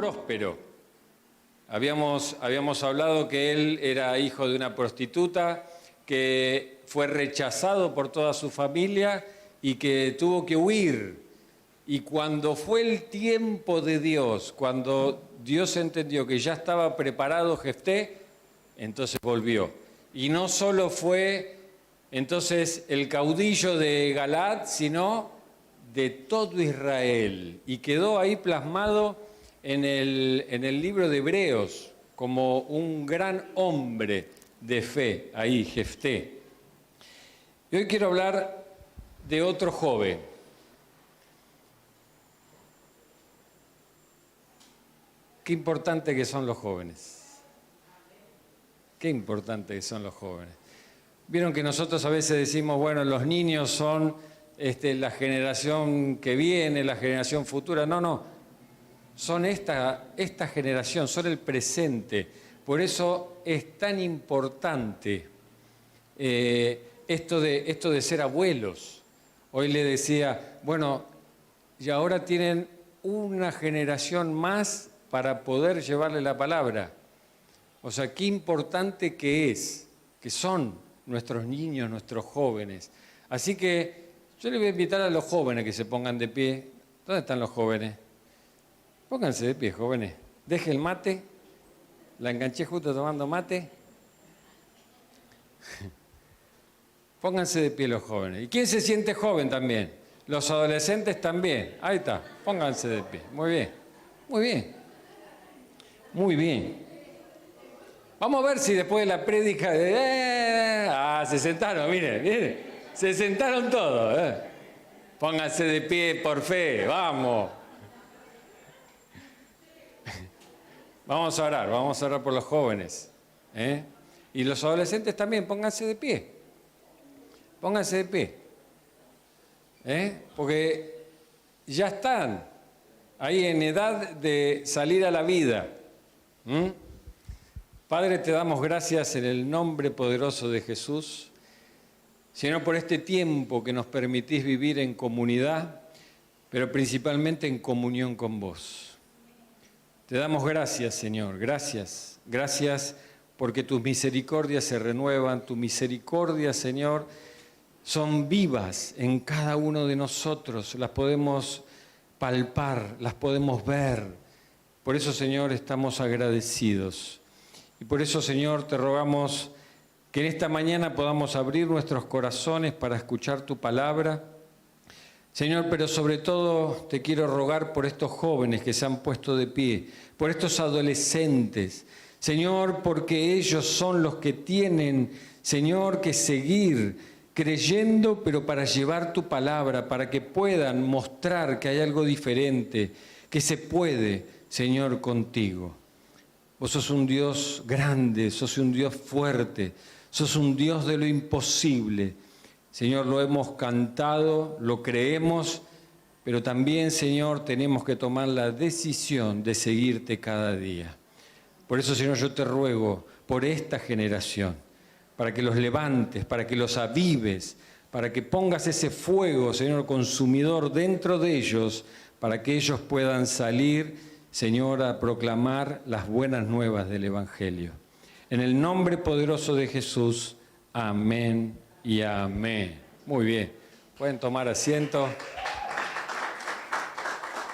próspero. Habíamos hablado que él era hijo de una prostituta, que fue rechazado por toda su familia y que tuvo que huir. Y cuando fue el tiempo de Dios, cuando Dios entendió que ya estaba preparado Jefté, entonces volvió. Y no solo fue entonces el caudillo de Galaad, sino de todo Israel. Y quedó ahí plasmado en el libro de Hebreos como un gran hombre de fe, ahí, Jefté. Y hoy quiero hablar de otro joven. Qué importante que son los jóvenes. Qué importante que son los jóvenes. Vieron que nosotros a veces decimos, bueno, los niños son la generación que viene, la generación futura. No, son esta generación, son el presente. Por eso es tan importante esto de ser abuelos. Hoy le decía, bueno, y ahora tienen una generación más para poder llevarle la palabra. O sea, qué importante que son nuestros niños, nuestros jóvenes. Así que yo les voy a invitar a los jóvenes que se pongan de pie. ¿Dónde están los jóvenes? Pónganse de pie, jóvenes. Deje el mate. La enganché justo tomando mate. Pónganse de pie los jóvenes. ¿Y quién se siente joven también? Los adolescentes también. Ahí está. Pónganse de pie. Muy bien. Muy bien. Muy bien. Vamos a ver si después de la prédica se sentaron, miren. Se sentaron todos. Pónganse de pie por fe, vamos. Vamos a orar por los jóvenes. Y los adolescentes también, pónganse de pie. Pónganse de pie. Porque ya están ahí en edad de salir a la vida. Padre, te damos gracias en el nombre poderoso de Jesús, Señor, por este tiempo que nos permitís vivir en comunidad, pero principalmente en comunión con vos. Te damos gracias, Señor, gracias porque tus misericordias se renuevan, tus misericordias, Señor, son vivas en cada uno de nosotros, las podemos palpar, las podemos ver. Por eso, Señor, estamos agradecidos. Y por eso, Señor, te rogamos que en esta mañana podamos abrir nuestros corazones para escuchar tu palabra. Señor, pero sobre todo te quiero rogar por estos jóvenes que se han puesto de pie, por estos adolescentes. Señor, porque ellos son los que tienen, Señor, que seguir creyendo, pero para llevar tu palabra, para que puedan mostrar que hay algo diferente, que se puede, Señor, contigo. Vos sos un Dios grande, sos un Dios fuerte, sos un Dios de lo imposible. Señor, lo hemos cantado, lo creemos, pero también, Señor, tenemos que tomar la decisión de seguirte cada día. Por eso, Señor, yo te ruego por esta generación, para que los levantes, para que los avives, para que pongas ese fuego, Señor, consumidor dentro de ellos, para que ellos puedan salir, Señor, a proclamar las buenas nuevas del Evangelio. En el nombre poderoso de Jesús, amén y amén. Muy bien, pueden tomar asiento.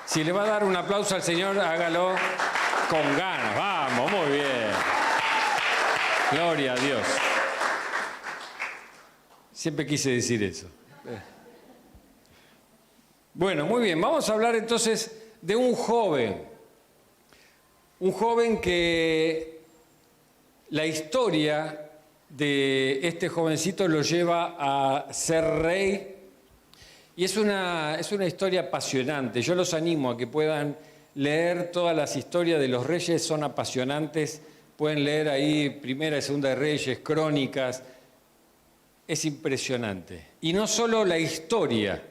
Si le va a dar un aplauso al Señor, hágalo con ganas. Vamos, muy bien. Gloria a Dios. Siempre quise decir eso. Bueno, muy bien, vamos a hablar entonces de un joven. Un joven que la historia de este jovencito lo lleva a ser rey y es una historia apasionante. Yo los animo a que puedan leer todas las historias de los reyes, son apasionantes. Pueden leer ahí Primera y Segunda de Reyes, Crónicas. Es impresionante. Y no solo la historia.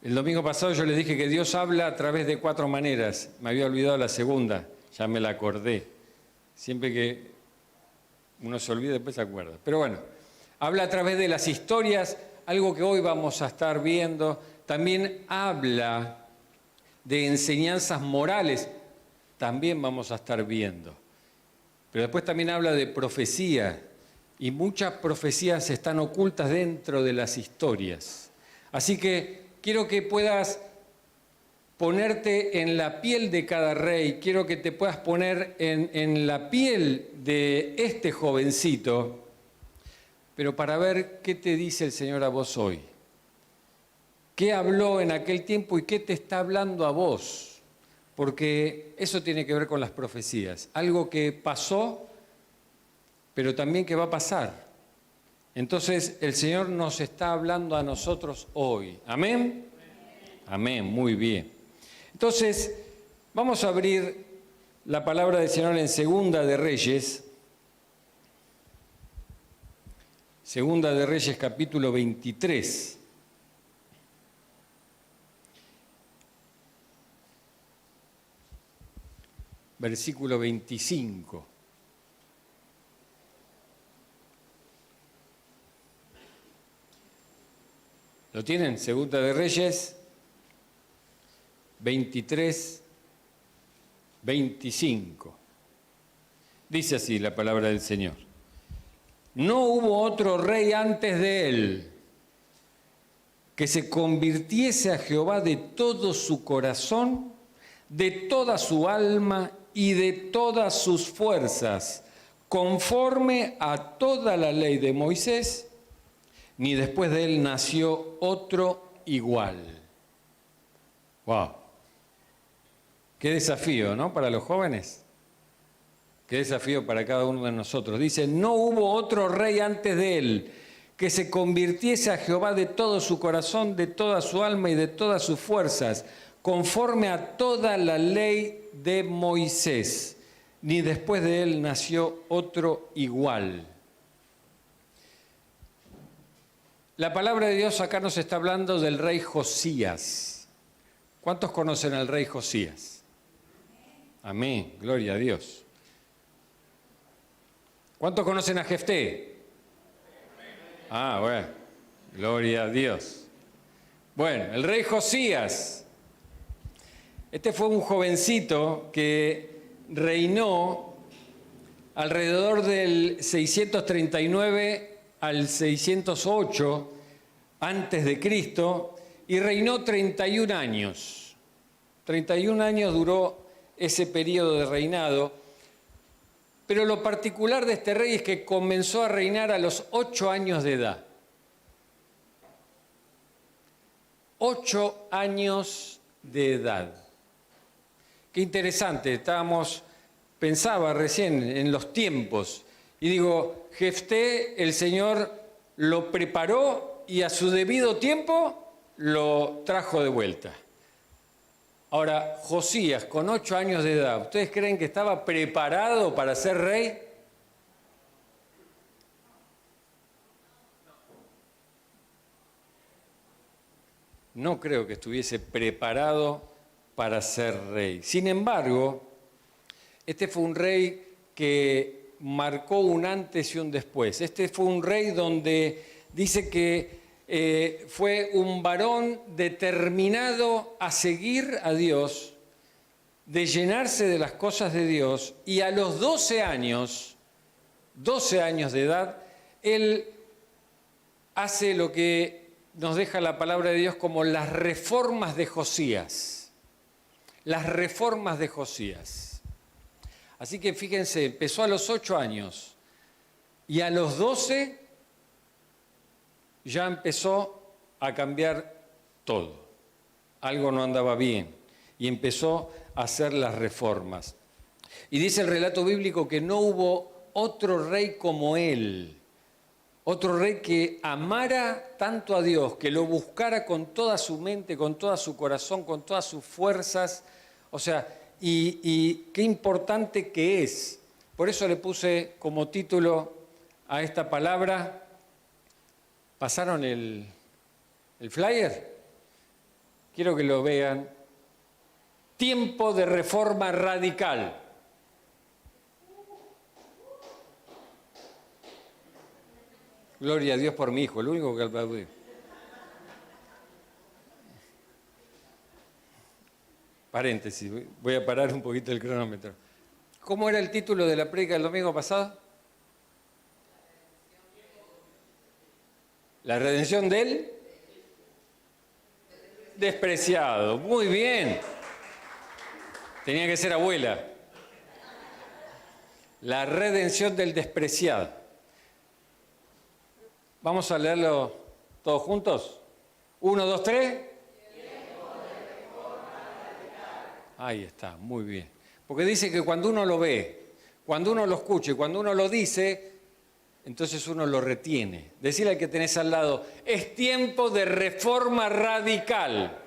El domingo pasado yo les dije que Dios habla a través de 4 maneras. Me había olvidado la segunda, ya me la acordé. Siempre que uno se olvida, después se acuerda. Pero bueno, habla a través de las historias, algo que hoy vamos a estar viendo. También habla de enseñanzas morales. también vamos a estar viendo. Pero después también habla de profecía, y muchas profecías están ocultas dentro de las historias. Así que quiero que puedas ponerte en la piel de cada rey, quiero que te puedas poner en la piel de este jovencito, pero para ver qué te dice el Señor a vos hoy. ¿Qué habló en aquel tiempo y qué te está hablando a vos? Porque eso tiene que ver con las profecías. Algo que pasó, pero también que va a pasar. Entonces el Señor nos está hablando a nosotros hoy. ¿Amén? Amén, muy bien. Entonces, vamos a abrir la palabra del Señor en Segunda de Reyes. Segunda de Reyes, capítulo 23. Versículo 25. ¿Lo tienen? Segunda de Reyes 23, 25. Dice así la palabra del Señor. No hubo otro rey antes de él que se convirtiese a Jehová de todo su corazón, de toda su alma y de todas sus fuerzas, conforme a toda la ley de Moisés, ni después de él nació otro igual. ¡Wow! Qué desafío, ¿no? Para los jóvenes. Qué desafío para cada uno de nosotros. Dice, no hubo otro rey antes de él que se convirtiese a Jehová de todo su corazón, de toda su alma y de todas sus fuerzas, conforme a toda la ley de Moisés. Ni después de él nació otro igual. La palabra de Dios acá nos está hablando del rey Josías. ¿Cuántos conocen al rey Josías? Amén, gloria a Dios. ¿Cuántos conocen a Jefté? Ah, bueno, gloria a Dios. Bueno, el rey Josías. Este fue un jovencito que reinó alrededor del 639 al 608 antes de Cristo y reinó 31 años. 31 años duró ese periodo de reinado, pero lo particular de este rey es que comenzó a reinar a los 8 años de edad. 8 años de edad. Qué interesante, pensaba recién en los tiempos, y digo, Jefté, el Señor lo preparó y a su debido tiempo lo trajo de vuelta. Ahora, Josías, con 8 años de edad, ¿ustedes creen que estaba preparado para ser rey? No creo que estuviese preparado para ser rey. Sin embargo, este fue un rey que marcó un antes y un después. Este fue un rey donde dice que fue un varón determinado a seguir a Dios, de llenarse de las cosas de Dios, y a los 12 años de edad, él hace lo que nos deja la palabra de Dios como las reformas de Josías. Las reformas de Josías. Así que fíjense, empezó a los 8 años y a los 12 ya empezó a cambiar todo. Algo no andaba bien y empezó a hacer las reformas. Y dice el relato bíblico que no hubo otro rey como él, otro rey que amara tanto a Dios, que lo buscara con toda su mente, con todo su corazón, con todas sus fuerzas. O sea, y qué importante que es. Por eso le puse como título a esta palabra. ¿Pasaron el flyer? Quiero que lo vean. Tiempo de reforma radical. Gloria a Dios por mi hijo, el único que aplaudí. paréntesis, voy a parar un poquito el cronómetro. ¿Cómo era el título de la prédica del domingo pasado? La redención del despreciado. Muy bien. Tenía que ser abuela. La redención del despreciado. Vamos a leerlo todos juntos. 1, 2, 3. Ahí está, muy bien. Porque dice que cuando uno lo ve, cuando uno lo escucha y cuando uno lo dice, entonces uno lo retiene. Decirle al que tenés al lado, es tiempo de reforma radical.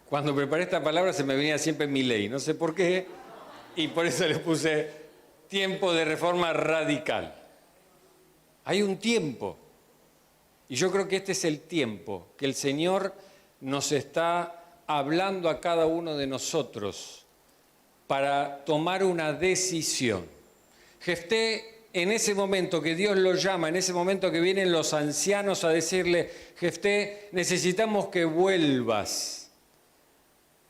Cuando preparé esta palabra se me venía siempre Milei, no sé por qué, y por eso le puse tiempo de reforma radical. Hay un tiempo, y yo creo que este es el tiempo que el Señor nos está hablando a cada uno de nosotros para tomar una decisión. Jefté, en ese momento que Dios lo llama, en ese momento que vienen los ancianos a decirle, Jefté, necesitamos que vuelvas,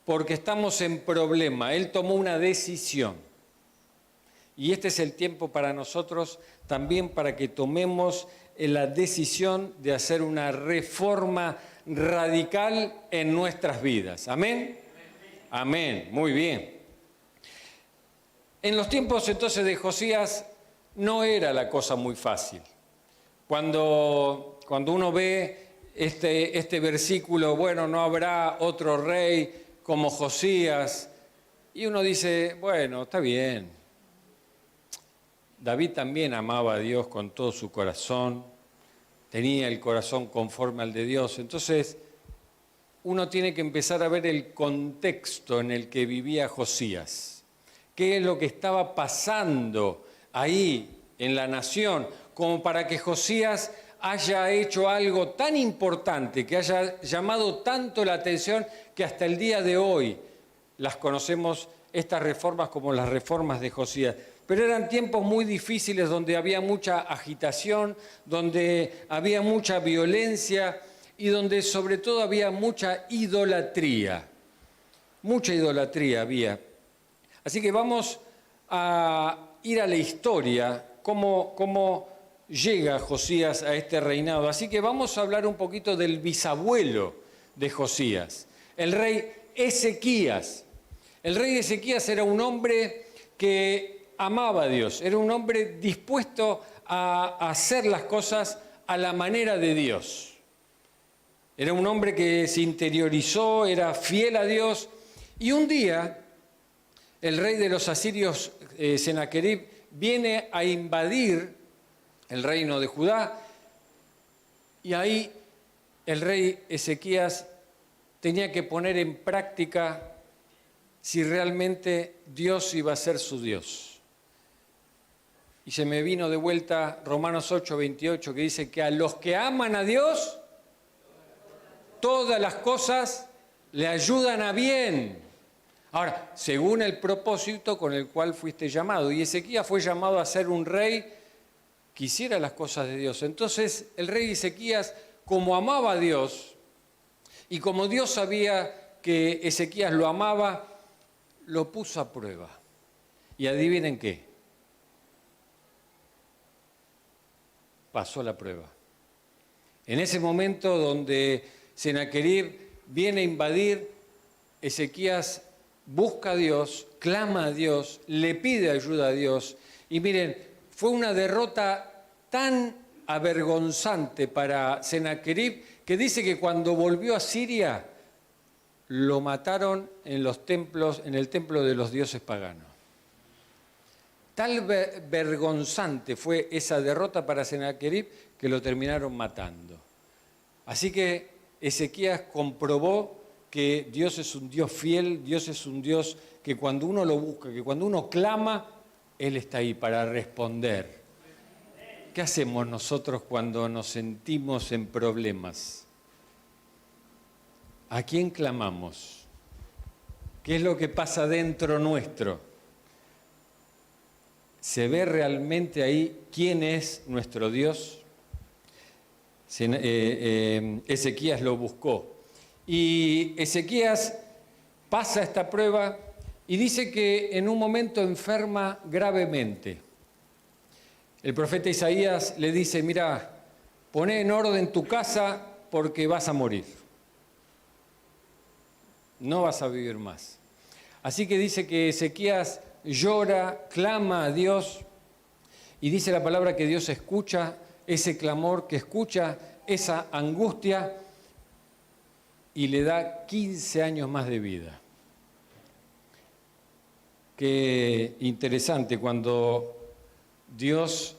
porque estamos en problema. Él tomó una decisión. Y este es el tiempo para nosotros también para que tomemos la decisión de hacer una reforma radical en nuestras vidas. ¿Amén? Amén. Muy bien. En los tiempos entonces de Josías no era la cosa muy fácil. Cuando uno ve este versículo, bueno, no habrá otro rey como Josías, y uno dice, bueno, está bien. David también amaba a Dios con todo su corazón, tenía el corazón conforme al de Dios. Entonces, uno tiene que empezar a ver el contexto en el que vivía Josías. ¿Qué es lo que estaba pasando ahí en la nación? Como para que Josías haya hecho algo tan importante, que haya llamado tanto la atención, que hasta el día de hoy las conocemos, estas reformas, como las reformas de Josías. Pero eran tiempos muy difíciles donde había mucha agitación, donde había mucha violencia y donde sobre todo había mucha idolatría. Mucha idolatría había. Así que vamos a ir a la historia, cómo llega Josías a este reinado. Así que vamos a hablar un poquito del bisabuelo de Josías, el rey Ezequías. El rey Ezequías era un hombre que amaba a Dios, era un hombre dispuesto a hacer las cosas a la manera de Dios. Era un hombre que se interiorizó, era fiel a Dios, y un día el rey de los asirios, Sennacherib, viene a invadir el reino de Judá, y ahí el rey Ezequías tenía que poner en práctica si realmente Dios iba a ser su Dios. Y se me vino de vuelta Romanos 8:28, que dice que a los que aman a Dios, todas las cosas le ayudan a bien. Ahora, según el propósito con el cual fuiste llamado. Y Ezequías fue llamado a ser un rey que hiciera las cosas de Dios. Entonces, el rey Ezequías, como amaba a Dios, y como Dios sabía que Ezequías lo amaba, lo puso a prueba. Y adivinen qué. Pasó la prueba. En ese momento donde Sennacherib viene a invadir, Ezequías busca a Dios, clama a Dios, le pide ayuda a Dios. Y miren, fue una derrota tan avergonzante para Sennacherib que dice que cuando volvió a Siria lo mataron en el templo de los dioses paganos. Tal vergonzante fue esa derrota para Sennacherib que lo terminaron matando. Así que Ezequías comprobó que Dios es un Dios fiel, Dios es un Dios que cuando uno lo busca, que cuando uno clama, Él está ahí para responder. ¿Qué hacemos nosotros cuando nos sentimos en problemas? ¿A quién clamamos? ¿Qué es lo que pasa dentro nuestro? ¿Se ve realmente ahí quién es nuestro Dios? Ezequías lo buscó. Y Ezequías pasa esta prueba y dice que en un momento enferma gravemente. El profeta Isaías le dice, mira, poné en orden tu casa porque vas a morir. No vas a vivir más. Así que dice que Ezequías llora, clama a Dios y dice la palabra que Dios escucha ese clamor, que escucha esa angustia y le da 15 años más de vida. Qué interesante cuando Dios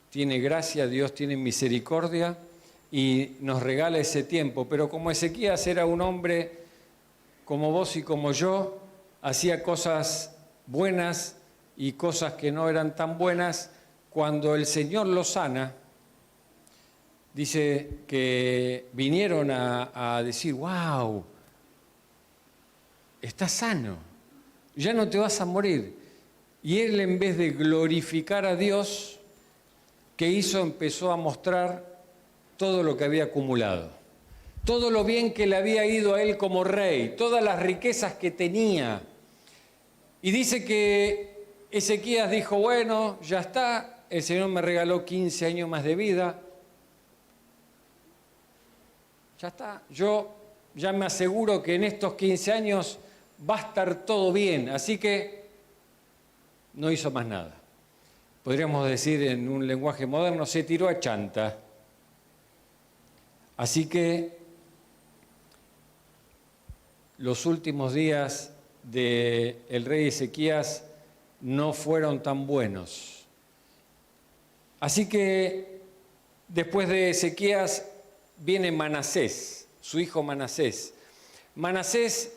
tiene gracia, Dios tiene misericordia y nos regala ese tiempo. Pero como Ezequías era un hombre como vos y como yo, hacía cosas buenas y cosas que no eran tan buenas, cuando el Señor lo sana, dice que vinieron a decir, wow, estás sano, ya no te vas a morir. Y él, en vez de glorificar a Dios, ¿qué hizo? Empezó a mostrar todo lo que había acumulado, todo lo bien que le había ido a él como rey, todas las riquezas que tenía. Y dice que Ezequías dijo, bueno, ya está, el Señor me regaló 15 años más de vida, ya está, yo ya me aseguro que en estos 15 años va a estar todo bien, así que no hizo más nada. Podríamos decir en un lenguaje moderno, se tiró a chanta. Así que los últimos días del rey Ezequías no fueron tan buenos. Así que después de Ezequías viene Manasés, su hijo Manasés. Manasés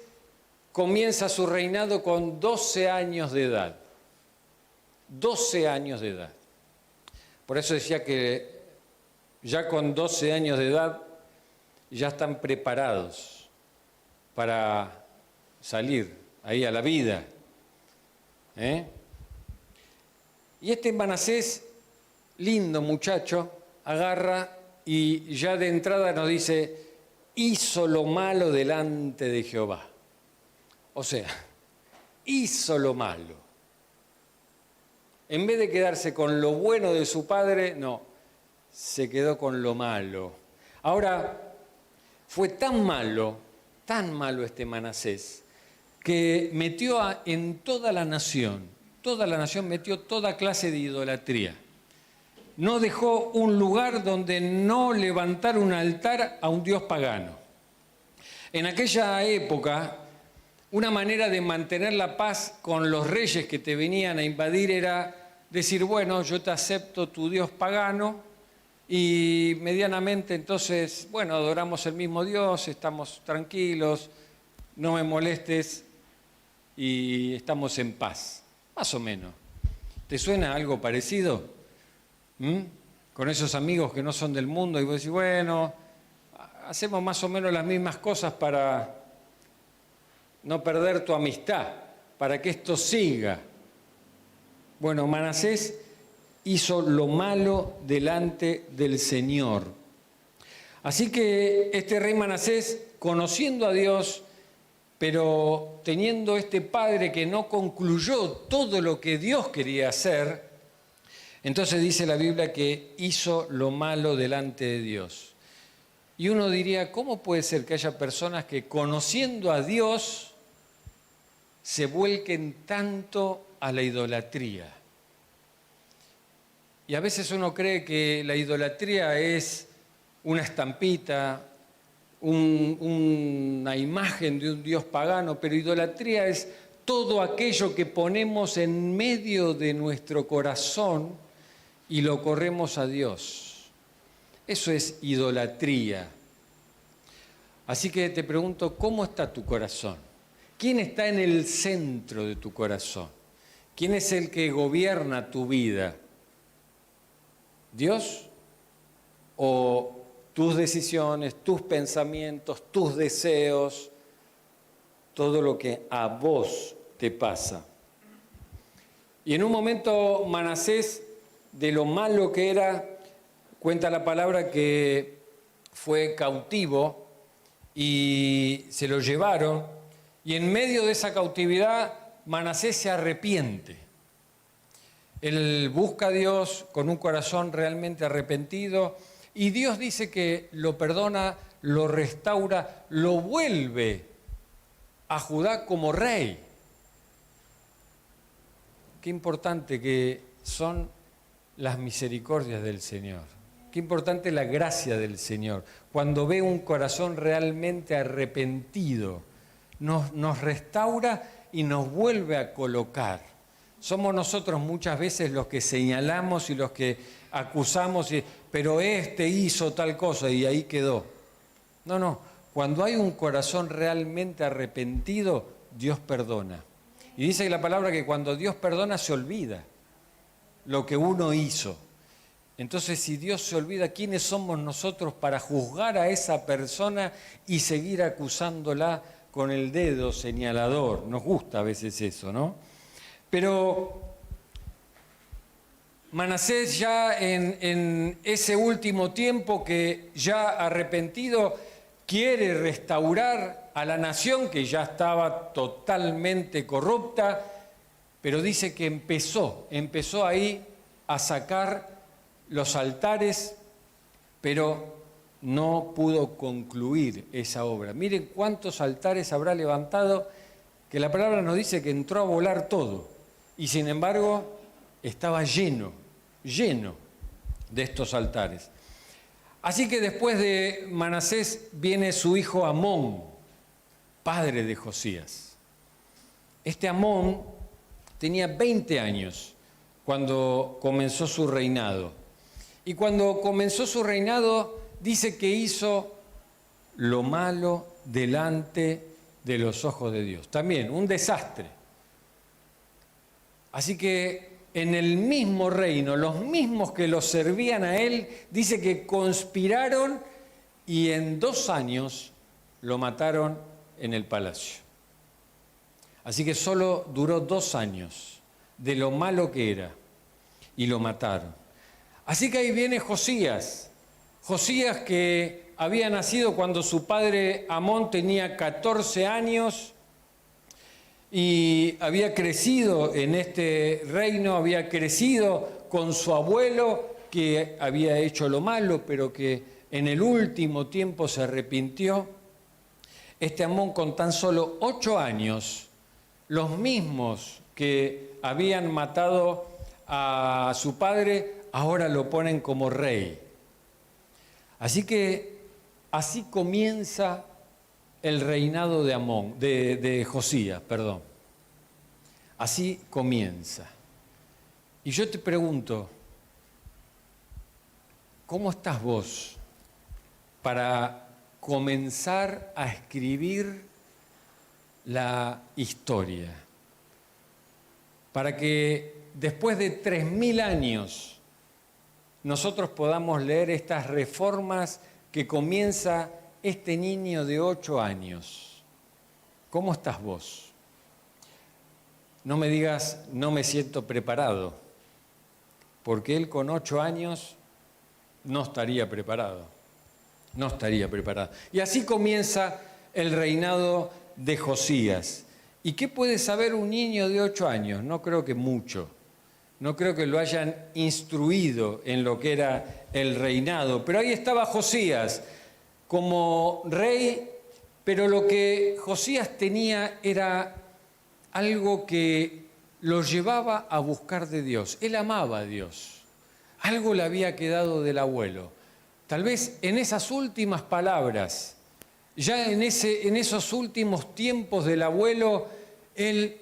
comienza su reinado con 12 años de edad. 12 años de edad. Por eso decía que ya con 12 años de edad ya están preparados para salir ahí a la vida. Y este Manasés, lindo muchacho, agarra y ya de entrada nos dice, hizo lo malo delante de Jehová. O sea, hizo lo malo. En vez de quedarse con lo bueno de su padre, no, se quedó con lo malo. Ahora, fue tan malo este Manasés, que metió en toda la nación metió toda clase de idolatría. No dejó un lugar donde no levantar un altar a un dios pagano. En aquella época, una manera de mantener la paz con los reyes que te venían a invadir era decir, bueno, yo te acepto tu dios pagano y medianamente entonces, bueno, adoramos el mismo Dios, estamos tranquilos, no me molestes y estamos en paz, más o menos. ¿Te suena algo parecido? Con esos amigos que no son del mundo y vos decís, bueno, hacemos más o menos las mismas cosas para no perder tu amistad, para que esto siga. Bueno, Manasés hizo lo malo delante del Señor. Así que este rey Manasés, conociendo a Dios, pero teniendo este padre que no concluyó todo lo que Dios quería hacer, entonces dice la Biblia que hizo lo malo delante de Dios. Y uno diría, ¿cómo puede ser que haya personas que conociendo a Dios se vuelquen tanto a la idolatría? Y a veces uno cree que la idolatría es una estampita, una imagen de un dios pagano, pero idolatría es todo aquello que ponemos en medio de nuestro corazón y lo corremos a Dios. Eso es idolatría. Así que te pregunto, ¿cómo está tu corazón? ¿Quién está en el centro de tu corazón? ¿Quién es el que gobierna tu vida? ¿Dios? ¿O tus decisiones, tus pensamientos, tus deseos, todo lo que a vos te pasa? Y en un momento Manasés, de lo malo que era, cuenta la palabra que fue cautivo y se lo llevaron, y en medio de esa cautividad Manasés se arrepiente. Él busca a Dios con un corazón realmente arrepentido y Dios dice que lo perdona, lo restaura, lo vuelve a Judá como rey. Qué importante que son las misericordias del Señor. Qué importante la gracia del Señor. Cuando ve un corazón realmente arrepentido, nos restaura y nos vuelve a colocar. Somos nosotros muchas veces los que señalamos y los que acusamos, pero este hizo tal cosa y ahí quedó. No, cuando hay un corazón realmente arrepentido, Dios perdona. Y dice la palabra que cuando Dios perdona se olvida lo que uno hizo. Entonces, si Dios se olvida, ¿quiénes somos nosotros para juzgar a esa persona y seguir acusándola con el dedo señalador? Nos gusta a veces eso, ¿no? Pero Manasés ya en ese último tiempo que ya arrepentido quiere restaurar a la nación que ya estaba totalmente corrupta, pero dice que empezó ahí a sacar los altares, pero no pudo concluir esa obra. Miren cuántos altares habrá levantado, que la palabra nos dice que entró a volar todo, y sin embargo estaba lleno de estos altares. Así que después de Manasés viene su hijo Amón, padre de Josías. Este Amón tenía 20 años cuando comenzó su reinado. Y cuando comenzó su reinado, dice que hizo lo malo delante de los ojos de Dios. También un desastre. Así que en el mismo reino, los mismos que lo servían a él, dice que conspiraron y en 2 años lo mataron en el palacio. Así que solo duró 2 años de lo malo que era y lo mataron. Así que ahí viene Josías que había nacido cuando su padre Amón tenía 14 años y había crecido en este reino, había crecido con su abuelo que había hecho lo malo, pero que en el último tiempo se arrepintió. Este Amón con tan solo 8 años, los mismos que habían matado a su padre, ahora lo ponen como rey. Así que así comienza el reinado de Amón, de Josías, perdón. Así comienza. Y yo te pregunto, ¿cómo estás vos para comenzar a escribir la historia? Para que después de 3000 años nosotros podamos leer estas reformas que comienza este niño de 8 años. ¿Cómo estás vos? No me digas, no me siento preparado, porque él con 8 años no estaría preparado. No estaría preparado. Y así comienza el reinado de Josías. ¿Y qué puede saber un niño de 8 años? No creo que mucho. No creo que lo hayan instruido en lo que era el reinado. Pero ahí estaba Josías como rey, pero lo que Josías tenía era algo que lo llevaba a buscar de Dios. Él amaba a Dios. Algo le había quedado del abuelo. Tal vez en esas últimas palabras, ya en esos últimos tiempos del abuelo, él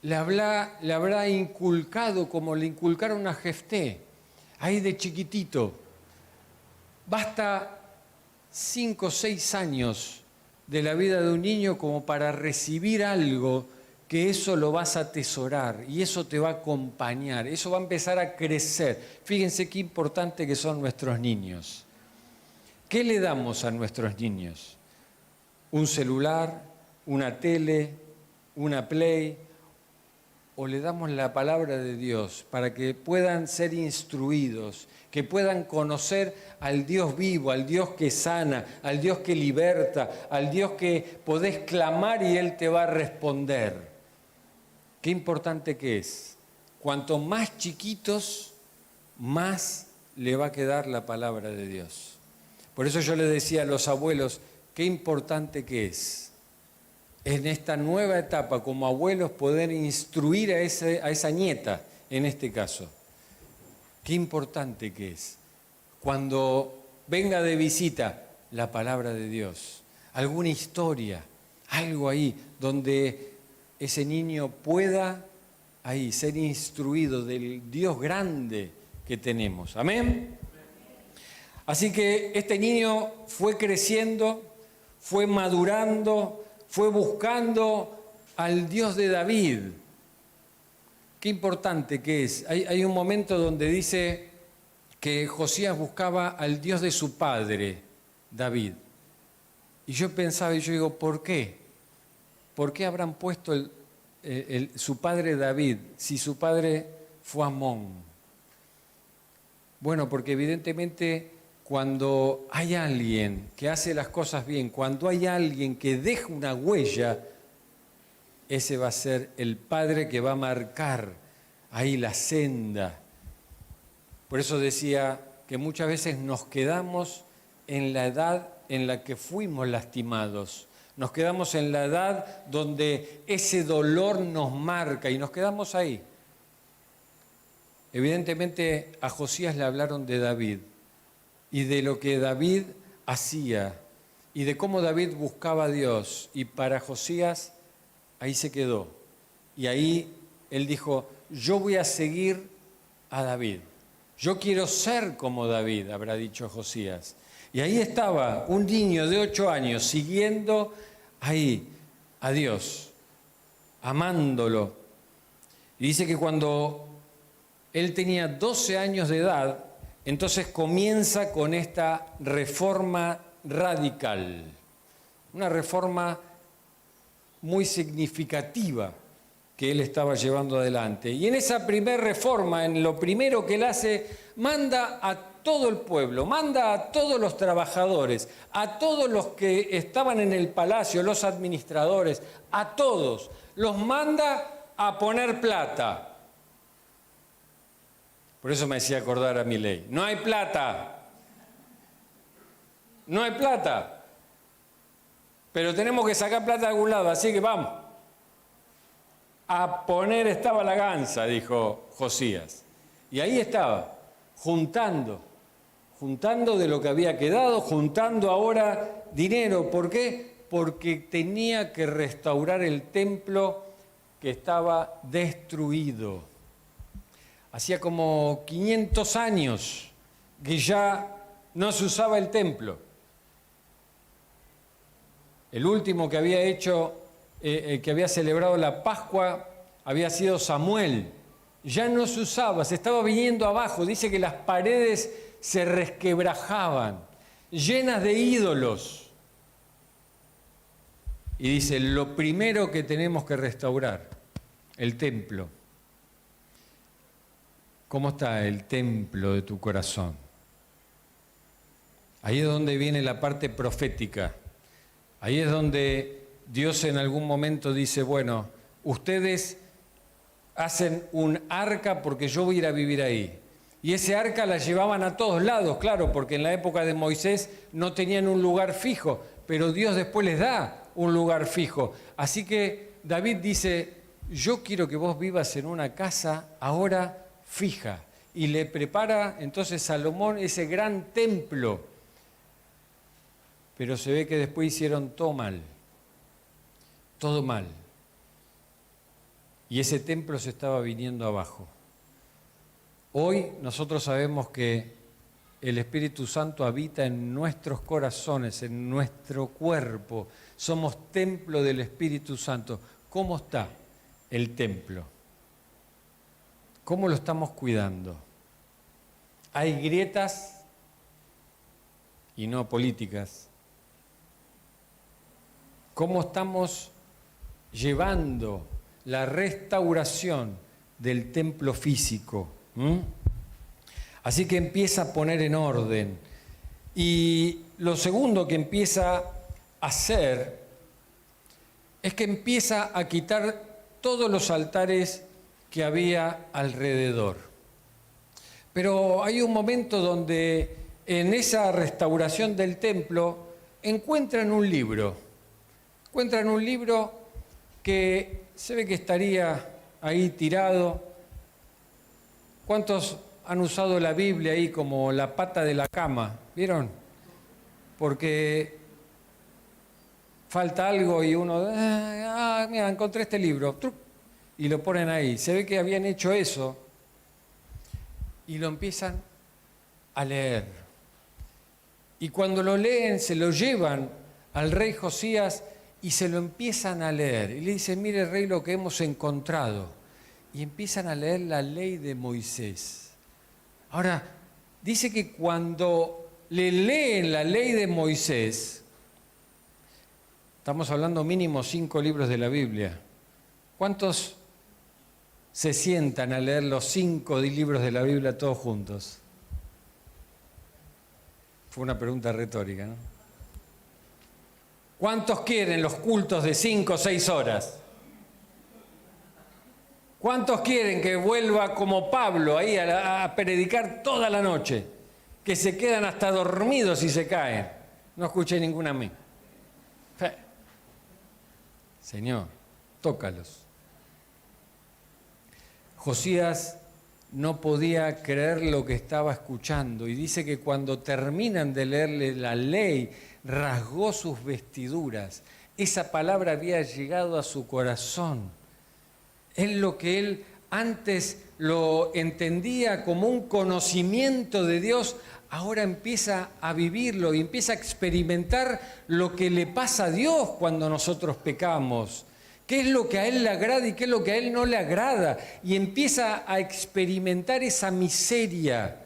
le habrá inculcado como le inculcaron a Jefté, ahí de chiquitito. Basta 5 o 6 años de la vida de un niño como para recibir algo que eso lo vas a atesorar y eso te va a acompañar, eso va a empezar a crecer. Fíjense qué importante que son nuestros niños. ¿Qué le damos a nuestros niños? ¿Un celular? ¿Una tele? ¿Una Play? o le damos la palabra de Dios para que puedan ser instruidos, que puedan conocer al Dios vivo, al Dios que sana, al Dios que liberta, al Dios que podés clamar y Él te va a responder? Qué importante que es. Cuanto más chiquitos, más le va a quedar la palabra de Dios. Por eso yo le decía a los abuelos, qué importante que es en esta nueva etapa como abuelos poder instruir a esa nieta, en este caso. Qué importante que es. Cuando venga de visita la palabra de Dios, alguna historia, algo ahí donde ese niño pueda ahí ser instruido del Dios grande que tenemos. ¿Amén? Así que este niño fue creciendo, fue madurando, fue buscando al Dios de David. Qué importante que es. Hay un momento donde dice que Josías buscaba al Dios de su padre, David. Y yo pensaba, y yo digo, ¿por qué? ¿Por qué habrán puesto su padre David si su padre fue Amón? Bueno, porque evidentemente cuando hay alguien que hace las cosas bien, cuando hay alguien que deja una huella, ese va a ser el padre que va a marcar ahí la senda. Por eso decía que muchas veces nos quedamos en la edad en la que fuimos lastimados. Nos quedamos en la edad donde ese dolor nos marca y nos quedamos ahí. Evidentemente a Josías le hablaron de David y de lo que David hacía y de cómo David buscaba a Dios. Y para Josías ahí se quedó. Y ahí él dijo, yo voy a seguir a David. Yo quiero ser como David, habrá dicho Josías. Y ahí estaba un niño de 8 años siguiendo ahí a Dios, amándolo. Y dice que cuando él tenía 12 años de edad, entonces comienza con esta reforma radical, una reforma muy significativa que él estaba llevando adelante. Y en esa primera reforma, en lo primero que él hace, manda a todo el pueblo, manda a todos los trabajadores, a todos los que estaban en el palacio, los administradores, a todos, los manda a poner plata. Por eso me hacía acordar a Milei. No hay plata. No hay plata. Pero tenemos que sacar plata de algún lado, así que vamos. A poner estaba la ganza, dijo Josías. Y ahí estaba, juntando de lo que había quedado, juntando ahora dinero. ¿Por qué? Porque tenía que restaurar el templo que estaba destruido. Hacía como 500 años que ya no se usaba el templo. El último que había hecho, que había celebrado la Pascua, había sido Samuel. Ya no se usaba, se estaba viniendo abajo. Dice que las paredes se resquebrajaban, llenas de ídolos. Y dice, lo primero que tenemos que restaurar, el templo. ¿Cómo está el templo de tu corazón? Ahí es donde viene la parte profética. Ahí es donde Dios en algún momento dice, bueno, ustedes hacen un arca porque yo voy a ir a vivir ahí. Y ese arca la llevaban a todos lados, claro, porque en la época de Moisés no tenían un lugar fijo, pero Dios después les da un lugar fijo. Así que David dice, yo quiero que vos vivas en una casa ahora fija. Y le prepara entonces Salomón ese gran templo. Pero se ve que después hicieron todo mal. Todo mal. Y ese templo se estaba viniendo abajo. Hoy nosotros sabemos que el Espíritu Santo habita en nuestros corazones, en nuestro cuerpo. Somos templo del Espíritu Santo. ¿Cómo está el templo? ¿Cómo lo estamos cuidando? Hay grietas y no políticas. ¿Cómo estamos llevando la restauración del templo físico. Así que empieza a poner en orden. Y lo segundo que empieza a hacer es que empieza a quitar todos los altares que había alrededor. Pero hay un momento donde en esa restauración del templo encuentran un libro. Encuentran un libro que se ve que estaría ahí tirado. ¿Cuántos han usado la Biblia ahí como la pata de la cama? ¿Vieron? Porque falta algo y uno, mira, encontré este libro, ¡truc! Y lo ponen ahí. Se ve que habían hecho eso y lo empiezan a leer. Y cuando lo leen, se lo llevan al rey Josías y se lo empiezan a leer. Y le dicen, mire rey, lo que hemos encontrado. Y empiezan a leer la ley de Moisés. Ahora, dice que cuando le leen la ley de Moisés, estamos hablando mínimo 5 libros de la Biblia. ¿Cuántos se sientan a leer los 5 libros de la Biblia todos juntos? Fue una pregunta retórica, ¿no? ¿Cuántos quieren los cultos de 5 o 6 horas? ¿Cuántos quieren que vuelva como Pablo ahí a predicar toda la noche? Que se quedan hasta dormidos y se caen. No escuché ninguna a mí. Señor, tócalos. Josías no podía creer lo que estaba escuchando y dice que cuando terminan de leerle la ley, rasgó sus vestiduras. Esa palabra había llegado a su corazón. Es lo que él antes lo entendía como un conocimiento de Dios, ahora empieza a vivirlo y empieza a experimentar lo que le pasa a Dios cuando nosotros pecamos. ¿Qué es lo que a Él le agrada y qué es lo que a Él no le agrada? Y empieza a experimentar esa miseria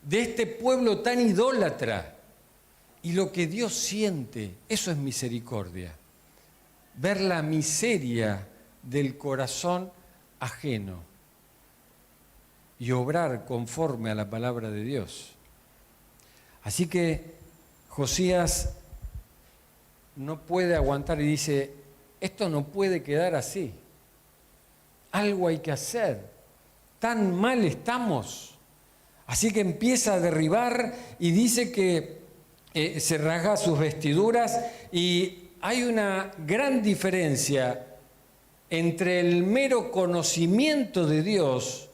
de este pueblo tan idólatra. Y lo que Dios siente, eso es misericordia. Ver la miseria del corazón ajeno y obrar conforme a la palabra de Dios. Así que Josías no puede aguantar y dice, esto no puede quedar así. Algo hay que hacer. Tan mal estamos. Así que empieza a derribar y dice que se rasga sus vestiduras y hay una gran diferencia entre el mero conocimiento de Dios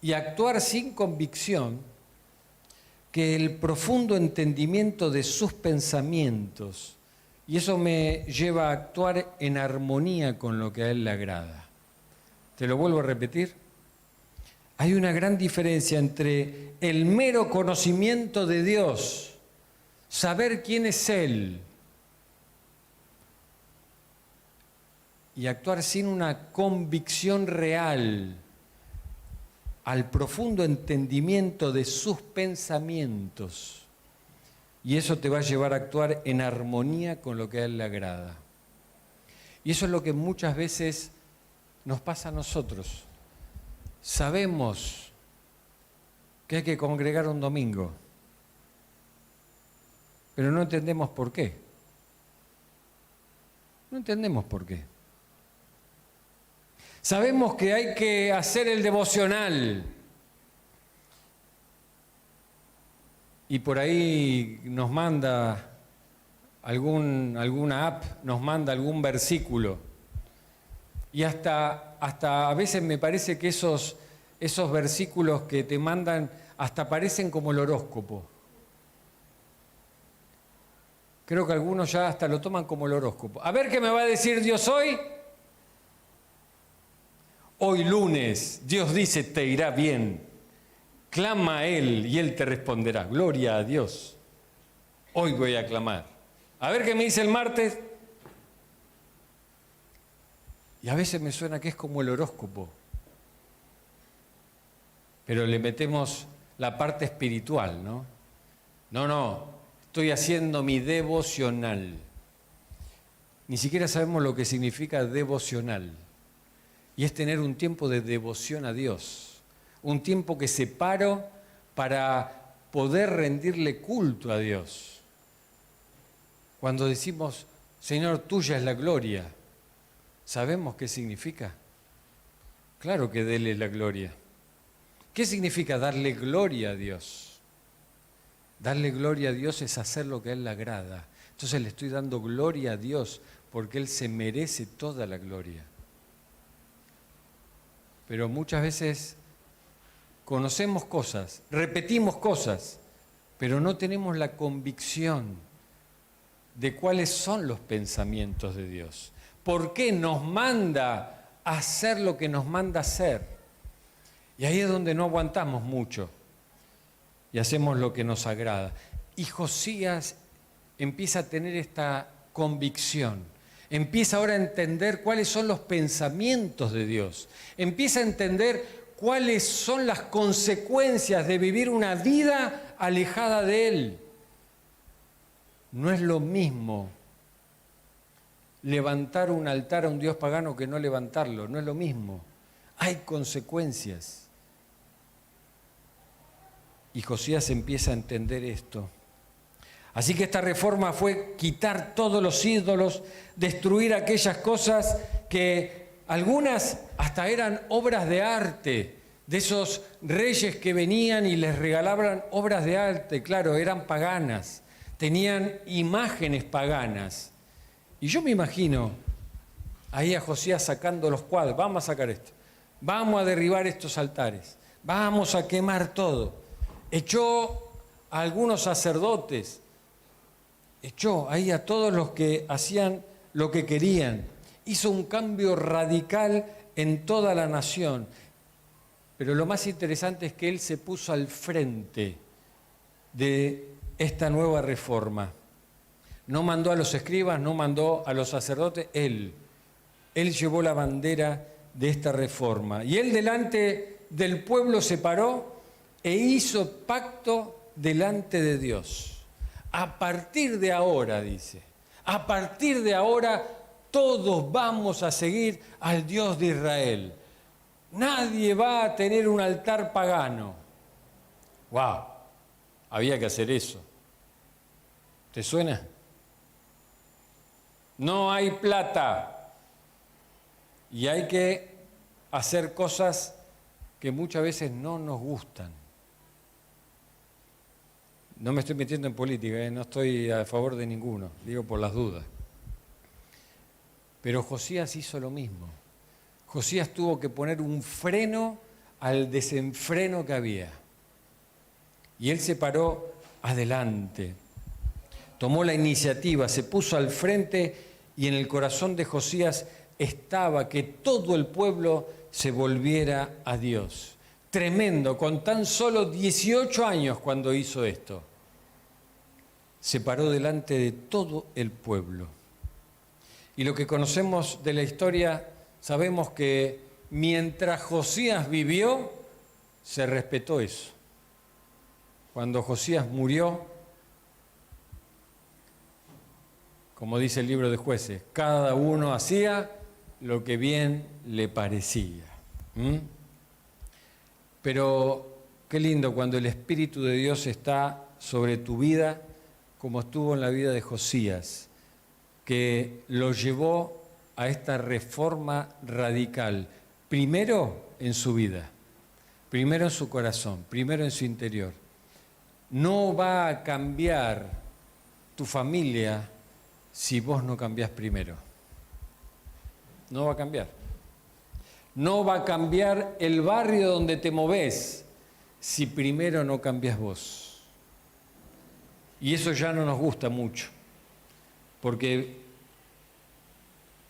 y actuar sin convicción que el profundo entendimiento de sus pensamientos. Y eso me lleva a actuar en armonía con lo que a Él le agrada. Te lo vuelvo a repetir. Hay una gran diferencia entre el mero conocimiento de Dios, saber quién es Él, y actuar sin una convicción real al profundo entendimiento de sus pensamientos. Y eso te va a llevar a actuar en armonía con lo que a Él le agrada. Y eso es lo que muchas veces nos pasa a nosotros. Sabemos que hay que congregar un domingo, pero no entendemos por qué. No entendemos por qué. Sabemos que hay que hacer el devocional. Y por ahí nos manda alguna app, nos manda algún versículo. Y hasta a veces me parece que esos versículos que te mandan hasta parecen como el horóscopo. Creo que algunos ya hasta lo toman como el horóscopo. A ver qué me va a decir Dios hoy. Hoy lunes, Dios dice, te irá bien. Clama a Él y Él te responderá. Gloria a Dios. Hoy voy a clamar. A ver qué me dice el martes. Y a veces me suena que es como el horóscopo. Pero le metemos la parte espiritual, ¿no? No, estoy haciendo mi devocional. Ni siquiera sabemos lo que significa devocional. y es tener un tiempo de devoción a Dios, un tiempo que separo para poder rendirle culto a Dios. Cuando decimos, Señor, tuya es la gloria, ¿sabemos qué significa? Claro que dele la gloria. ¿Qué significa darle gloria a Dios? Darle gloria a Dios es hacer lo que a Él le agrada. Entonces le estoy dando gloria a Dios porque Él se merece toda la gloria. Pero muchas veces conocemos cosas, repetimos cosas, pero no tenemos la convicción de cuáles son los pensamientos de Dios. ¿Por qué nos manda a hacer lo que nos manda hacer? Y ahí es donde no aguantamos mucho y hacemos lo que nos agrada. Y Josías empieza a tener esta convicción, empieza ahora a entender cuáles son los pensamientos de Dios, empieza a entender cuáles son las consecuencias de vivir una vida alejada de Él. No es lo mismo levantar un altar a un dios pagano que no levantarlo, no es lo mismo. Hay consecuencias. Y Josías empieza a entender esto. Así que esta reforma fue quitar todos los ídolos, destruir aquellas cosas que algunas hasta eran obras de arte, de esos reyes que venían y les regalaban obras de arte, claro, eran paganas, tenían imágenes paganas. Y yo me imagino ahí a Josías sacando los cuadros, vamos a sacar esto, vamos a derribar estos altares, vamos a quemar todo. Echó a algunos sacerdotes, echó ahí a todos los que hacían lo que querían. Hizo un cambio radical en toda la nación. Pero lo más interesante es que él se puso al frente de esta nueva reforma. No mandó a los escribas, no mandó a los sacerdotes, él llevó la bandera de esta reforma. Y él delante del pueblo se paró e hizo pacto delante de Dios. A partir de ahora, dice, a partir de ahora todos vamos a seguir al Dios de Israel. Nadie va a tener un altar pagano. ¡Wow! Había que hacer eso. ¿Te suena? No hay plata. Y hay que hacer cosas que muchas veces no nos gustan. No me estoy metiendo en política, no estoy a favor de ninguno, digo por las dudas. Pero Josías hizo lo mismo. Josías tuvo que poner un freno al desenfreno que había. Y él se paró adelante, tomó la iniciativa, se puso al frente y en el corazón de Josías estaba que todo el pueblo se volviera a Dios. Tremendo, con tan solo 18 años cuando hizo esto. Se paró delante de todo el pueblo. Y lo que conocemos de la historia, sabemos que mientras Josías vivió, se respetó eso. Cuando Josías murió, como dice el libro de Jueces, cada uno hacía lo que bien le parecía. Pero qué lindo cuando el Espíritu de Dios está sobre tu vida, como estuvo en la vida de Josías, que lo llevó a esta reforma radical, primero en su vida, primero en su corazón, primero en su interior. No va a cambiar tu familia si vos no cambiás primero. No va a cambiar. No va a cambiar el barrio donde te movés si primero no cambiás vos. Y eso ya no nos gusta mucho, porque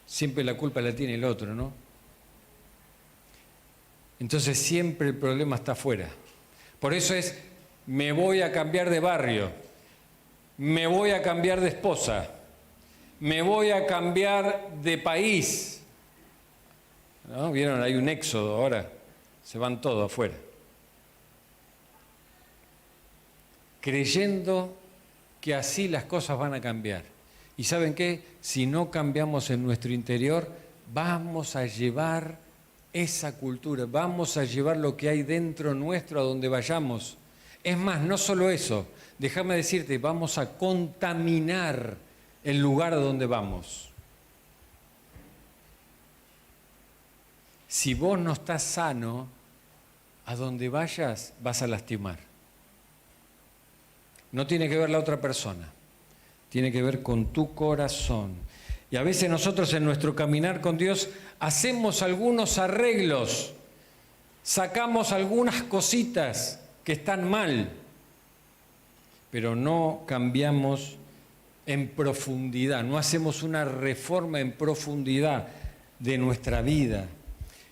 siempre la culpa la tiene el otro, ¿no? Entonces siempre el problema está afuera. Por eso es, me voy a cambiar de barrio, me voy a cambiar de esposa, me voy a cambiar de país. ¿No? ¿Vieron? Hay un éxodo ahora, se van todos afuera. Creyendo que así las cosas van a cambiar. ¿Y saben qué? Si no cambiamos en nuestro interior, vamos a llevar esa cultura, vamos a llevar lo que hay dentro nuestro a donde vayamos. Es más, no solo eso, déjame decirte, vamos a contaminar el lugar a donde vamos. Si vos no estás sano, a donde vayas vas a lastimar. No tiene que ver la otra persona, tiene que ver con tu corazón. Y a veces nosotros en nuestro caminar con Dios hacemos algunos arreglos, sacamos algunas cositas que están mal, pero no cambiamos en profundidad, no hacemos una reforma en profundidad de nuestra vida.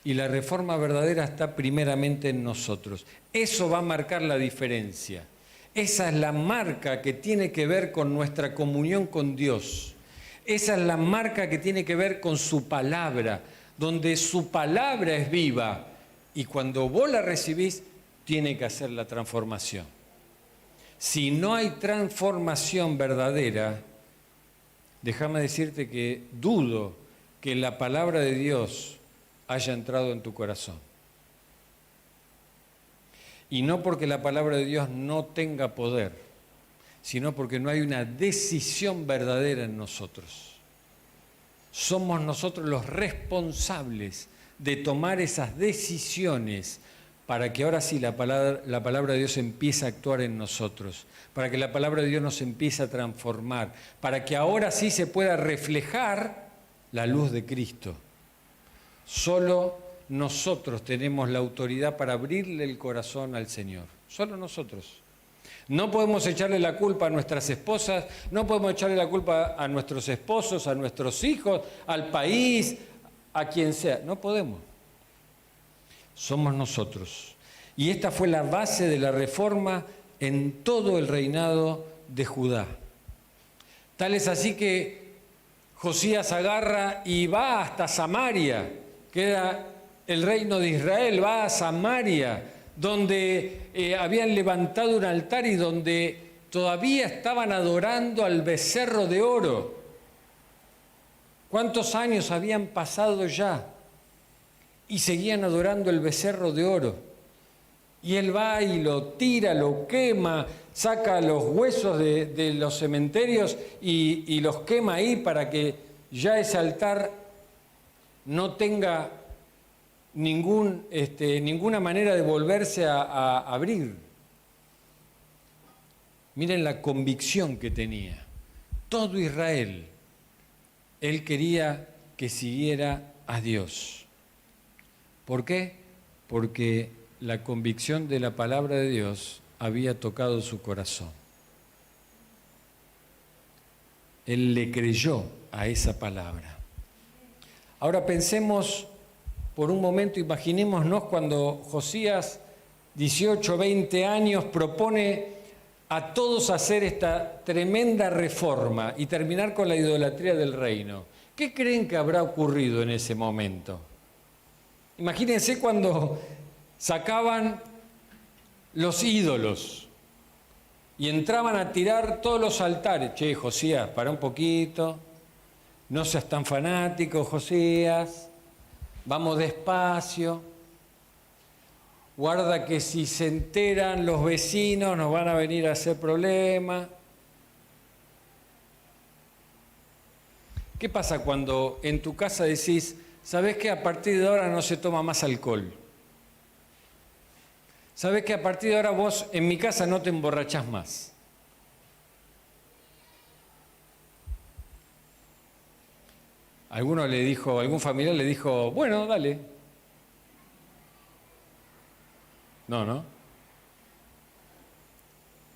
Y la reforma verdadera está primeramente en nosotros. Eso va a marcar la diferencia. Esa es la marca que tiene que ver con nuestra comunión con Dios. Esa es la marca que tiene que ver con su palabra, donde su palabra es viva. Y cuando vos la recibís, tiene que hacer la transformación. Si no hay transformación verdadera, déjame decirte que dudo que la palabra de Dios haya entrado en tu corazón. Y no porque la palabra de Dios no tenga poder, sino porque no hay una decisión verdadera en nosotros. Somos nosotros los responsables de tomar esas decisiones para que ahora sí la palabra de Dios empiece a actuar en nosotros, para que la palabra de Dios nos empiece a transformar, para que ahora sí se pueda reflejar la luz de Cristo. Solo nosotros tenemos la autoridad para abrirle el corazón al Señor. Solo nosotros. No podemos echarle la culpa a nuestras esposas, no podemos echarle la culpa a nuestros esposos, a nuestros hijos, al país, a quien sea. No podemos. Somos nosotros. Y esta fue la base de la reforma en todo el reinado de Judá. Tal es así que Josías agarra y va hasta Samaria, que era el reino de Israel, va a Samaria, donde habían levantado un altar y donde todavía estaban adorando al becerro de oro. ¿Cuántos años habían pasado ya? Y seguían adorando el becerro de oro. Y él va y lo tira, lo quema, saca los huesos de los cementerios y los quema ahí para que ya ese altar no tenga ninguna manera de volverse a abrir. Miren la convicción que tenía. Todo Israel, él quería que siguiera a Dios. ¿Por qué? Porque la convicción de la palabra de Dios había tocado su corazón. Él le creyó a esa palabra. Ahora pensemos por un momento, imaginémonos cuando Josías, 18, 20 años, propone a todos hacer esta tremenda reforma y terminar con la idolatría del reino. ¿Qué creen que habrá ocurrido en ese momento? Imagínense cuando sacaban los ídolos y entraban a tirar todos los altares. Che, Josías, para un poquito, no seas tan fanático, Josías, vamos despacio, guarda que si se enteran los vecinos nos van a venir a hacer problemas. ¿Qué pasa cuando en tu casa decís, sabés que a partir de ahora no se toma más alcohol? ¿Sabés que a partir de ahora vos en mi casa no te emborrachás más? Algún familiar le dijo, bueno, dale. No.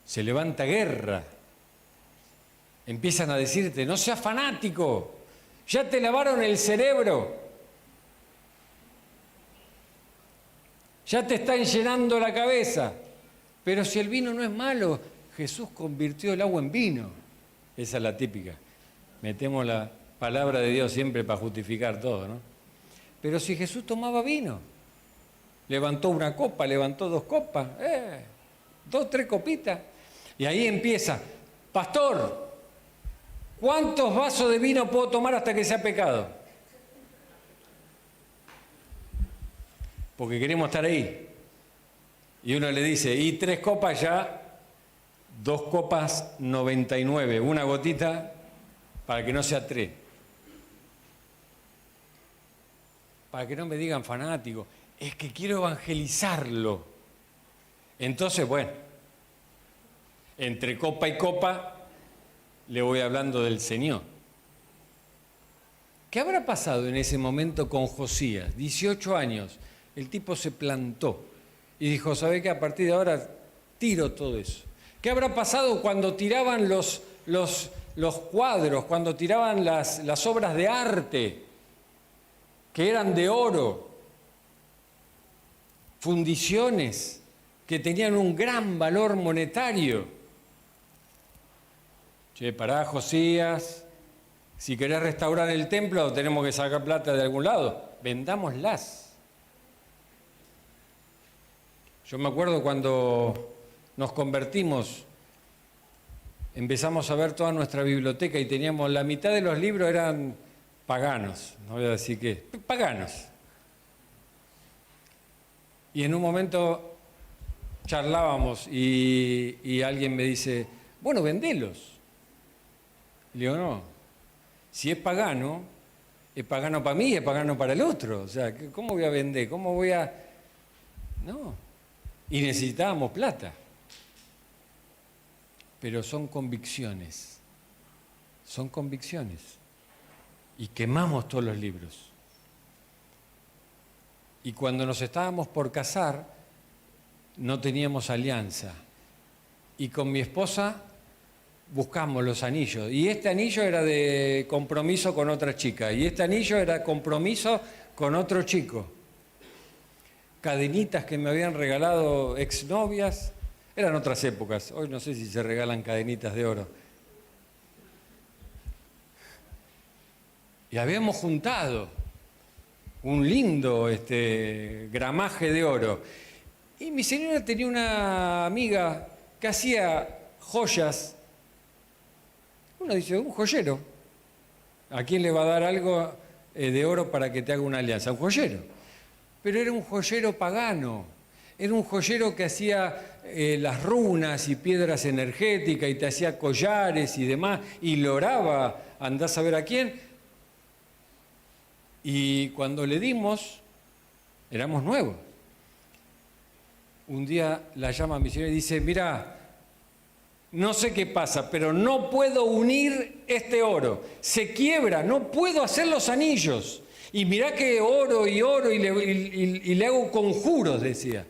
Se levanta guerra. Empiezan a decirte, no seas fanático, ya te lavaron el cerebro. Ya te están llenando la cabeza. Pero si el vino no es malo, Jesús convirtió el agua en vino. Esa es la típica. Metemos la palabra de Dios siempre para justificar todo, ¿no? Pero si Jesús tomaba vino, levantó una copa, levantó 2 copas, 2, 3 copitas, y ahí empieza, pastor, ¿cuántos vasos de vino puedo tomar hasta que sea pecado? porque queremos estar ahí. Y uno le dice, y 3 copas ya, 2 copas 99, una gotita para que no sea 3. Para que no me digan fanático, es que quiero evangelizarlo. Entonces, bueno, entre copa y copa le voy hablando del Señor. ¿Qué habrá pasado en ese momento con Josías? 18 años, el tipo se plantó y dijo, ¿sabe qué? A partir de ahora tiro todo eso. ¿Qué habrá pasado cuando tiraban los cuadros, cuando tiraban las obras de arte, que eran de oro, fundiciones que tenían un gran valor monetario? Che, pará, Josías, si querés restaurar el templo tenemos que sacar plata de algún lado, vendámoslas. Yo me acuerdo cuando nos convertimos, empezamos a ver toda nuestra biblioteca y teníamos la mitad de los libros eran paganos, no voy a decir qué, paganos. Y en un momento charlábamos y alguien me dice, bueno, vendélos. Le digo, no, si es pagano para mí y es pagano para el otro. O sea, ¿cómo voy a vender? ¿Cómo voy a...? No. Y necesitábamos plata. Pero son convicciones. Son convicciones. Y quemamos todos los libros. Y cuando nos estábamos por casar, no teníamos alianza. Y con mi esposa buscamos los anillos. Y este anillo era de compromiso con otra chica. Y este anillo era compromiso con otro chico. Cadenitas que me habían regalado exnovias. Eran otras épocas. Hoy no sé si se regalan cadenitas de oro. Y habíamos juntado un lindo gramaje de oro. Y mi señora tenía una amiga que hacía joyas. Uno dice, un joyero. ¿A quién le va a dar algo de oro para que te haga una alianza? Un joyero. Pero era un joyero pagano. Era un joyero que hacía las runas y piedras energéticas y te hacía collares y demás. Y lograba, andás a ver a quién. Y cuando le dimos, éramos nuevos. Un día la llama a mi señora y dice, mira, no sé qué pasa, pero no puedo unir este oro. Se quiebra, no puedo hacer los anillos. Y mirá que oro y le hago conjuros, decía.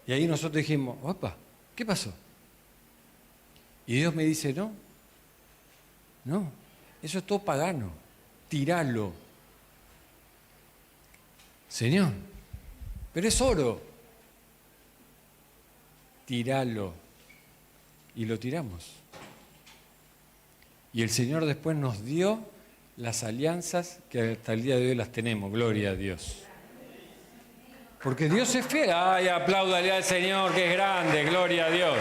Y ahí nosotros dijimos, opa, ¿qué pasó? Y Dios me dice, no, eso es todo pagano, tiralo. Señor, pero es oro. Tiralo. Y lo tiramos. Y el Señor después nos dio las alianzas que hasta el día de hoy las tenemos. Gloria a Dios. Porque Dios es fiel. Ay, apláudale al Señor que es grande. Gloria a Dios.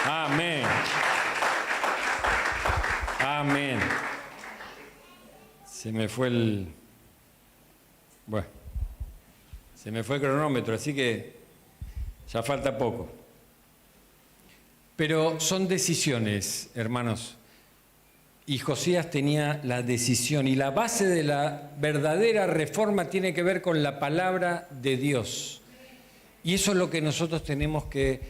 Amén. Amén. Se me fue el cronómetro, así que ya falta poco. Pero son decisiones, hermanos. Y Josías tenía la decisión. Y la base de la verdadera reforma tiene que ver con la palabra de Dios. Y eso es lo que nosotros tenemos que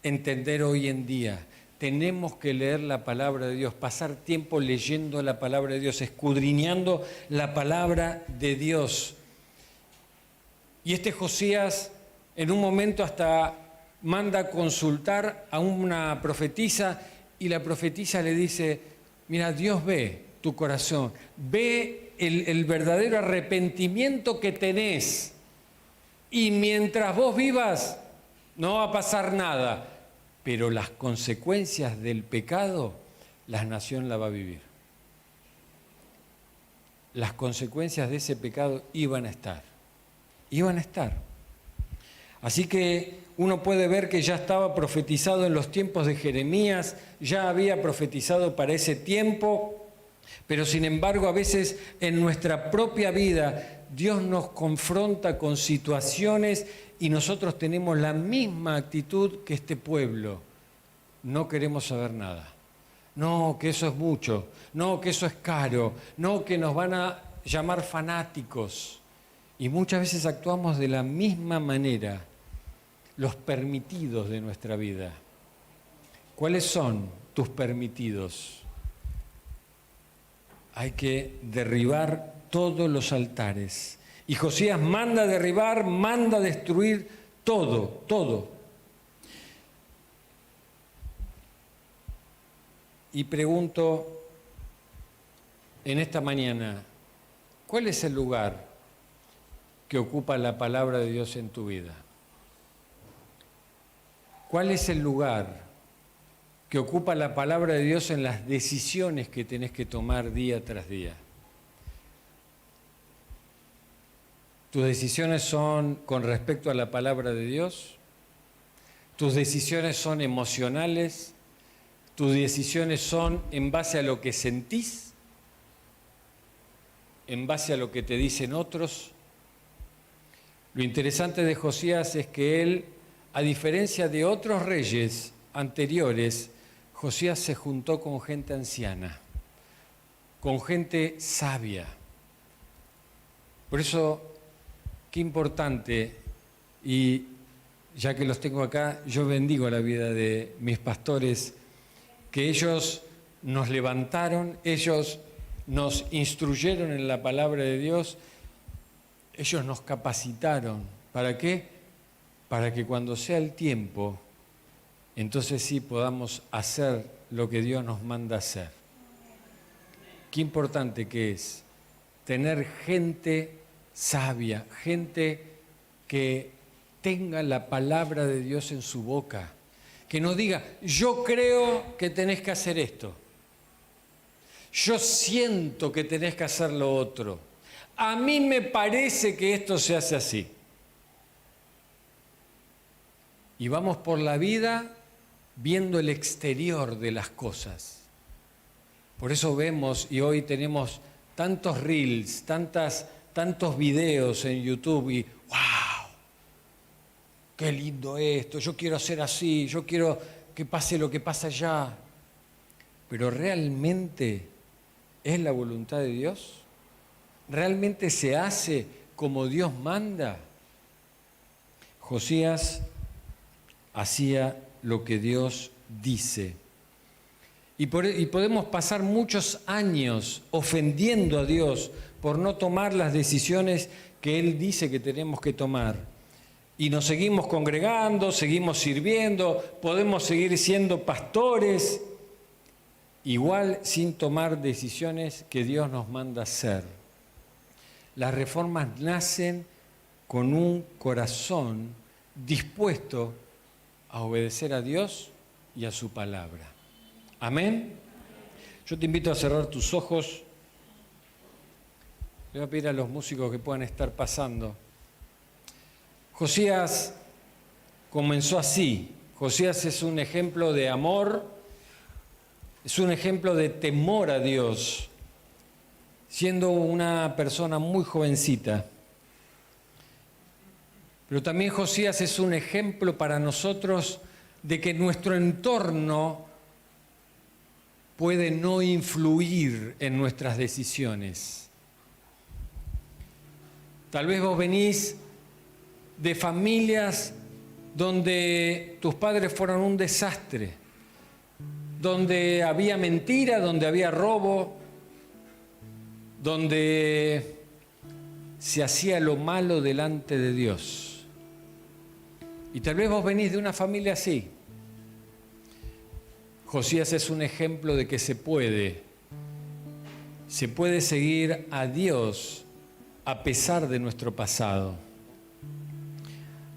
entender hoy en día. Tenemos que leer la palabra de Dios, pasar tiempo leyendo la palabra de Dios, escudriñando la palabra de Dios. Y Josías en un momento hasta manda a consultar a una profetisa y la profetisa le dice, mira, Dios ve tu corazón, ve el verdadero arrepentimiento que tenés y mientras vos vivas no va a pasar nada, pero las consecuencias del pecado la nación la va a vivir. Las consecuencias de ese pecado iban a estar. Así que uno puede ver que ya estaba profetizado en los tiempos de Jeremías, ya había profetizado para ese tiempo, pero sin embargo a veces en nuestra propia vida Dios nos confronta con situaciones y nosotros tenemos la misma actitud que este pueblo. No queremos saber nada. No, que eso es mucho. No, que eso es caro. No, que nos van a llamar fanáticos. Y muchas veces actuamos de la misma manera, los permitidos de nuestra vida. ¿Cuáles son tus permitidos? Hay que derribar todos los altares. Y Josías manda derribar, manda destruir todo, todo. Y pregunto en esta mañana, ¿cuál es el lugar que ocupa la palabra de Dios en tu vida? ¿Cuál es el lugar que ocupa la palabra de Dios en las decisiones que tenés que tomar día tras día? ¿Tus decisiones son con respecto a la palabra de Dios? ¿Tus decisiones son emocionales? ¿Tus decisiones son en base a lo que sentís? ¿En base a lo que te dicen otros? Lo interesante de Josías es que él, a diferencia de otros reyes anteriores, Josías se juntó con gente anciana, con gente sabia. Por eso, qué importante, y ya que los tengo acá, yo bendigo la vida de mis pastores, que ellos nos levantaron, ellos nos instruyeron en la palabra de Dios, ellos nos capacitaron. ¿Para qué? Para que cuando sea el tiempo, entonces sí podamos hacer lo que Dios nos manda hacer. Qué importante que es tener gente sabia, gente que tenga la palabra de Dios en su boca, que no diga, yo creo que tenés que hacer esto, yo siento que tenés que hacer lo otro, a mí me parece que esto se hace así. Y vamos por la vida viendo el exterior de las cosas. Por eso vemos, y hoy tenemos tantos reels, tantos videos en YouTube, y ¡wow! ¡Qué lindo esto! Yo quiero hacer así, yo quiero que pase lo que pasa allá. Pero ¿realmente es la voluntad de Dios? ¿Realmente se hace como Dios manda? Josías hacía lo que Dios dice. Y podemos pasar muchos años ofendiendo a Dios por no tomar las decisiones que Él dice que tenemos que tomar. Y nos seguimos congregando, seguimos sirviendo, podemos seguir siendo pastores, igual sin tomar decisiones que Dios nos manda hacer. Las reformas nacen con un corazón dispuesto a obedecer a Dios y a su palabra. Amén. Yo te invito a cerrar tus ojos. Le voy a pedir a los músicos que puedan estar pasando. Josías comenzó así. Josías es un ejemplo de amor, es un ejemplo de temor a Dios, siendo una persona muy jovencita. Pero también Josías es un ejemplo para nosotros de que nuestro entorno puede no influir en nuestras decisiones. Tal vez vos venís de familias donde tus padres fueron un desastre, donde había mentira, donde había robo, donde se hacía lo malo delante de Dios. Y tal vez vos venís de una familia así. Josías es un ejemplo de que se puede seguir a Dios a pesar de nuestro pasado.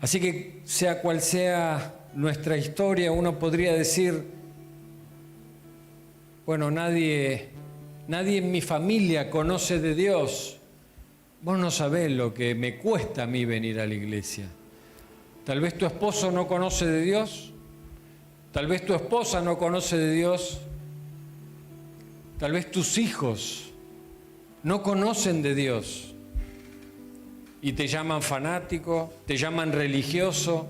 Así que sea cual sea nuestra historia, uno podría decir, bueno, nadie en mi familia conoce de Dios. Vos no sabés lo que me cuesta a mí venir a la iglesia. Tal vez tu esposo no conoce de Dios, tal vez tu esposa no conoce de Dios, tal vez tus hijos no conocen de Dios. y te llaman fanático, te llaman religioso.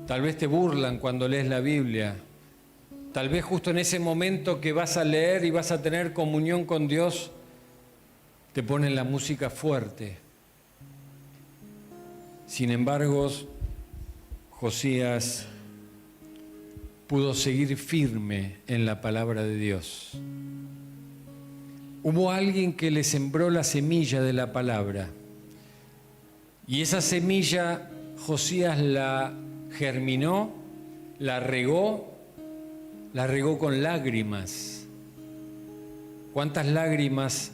Tal vez te burlan cuando lees la Biblia. Tal vez justo en ese momento que vas a leer y vas a tener comunión con Dios, te ponen la música fuerte. Sin embargo, Josías pudo seguir firme en la palabra de Dios. Hubo alguien que le sembró la semilla de la palabra. Y esa semilla Josías la germinó, la regó con lágrimas. ¿Cuántas lágrimas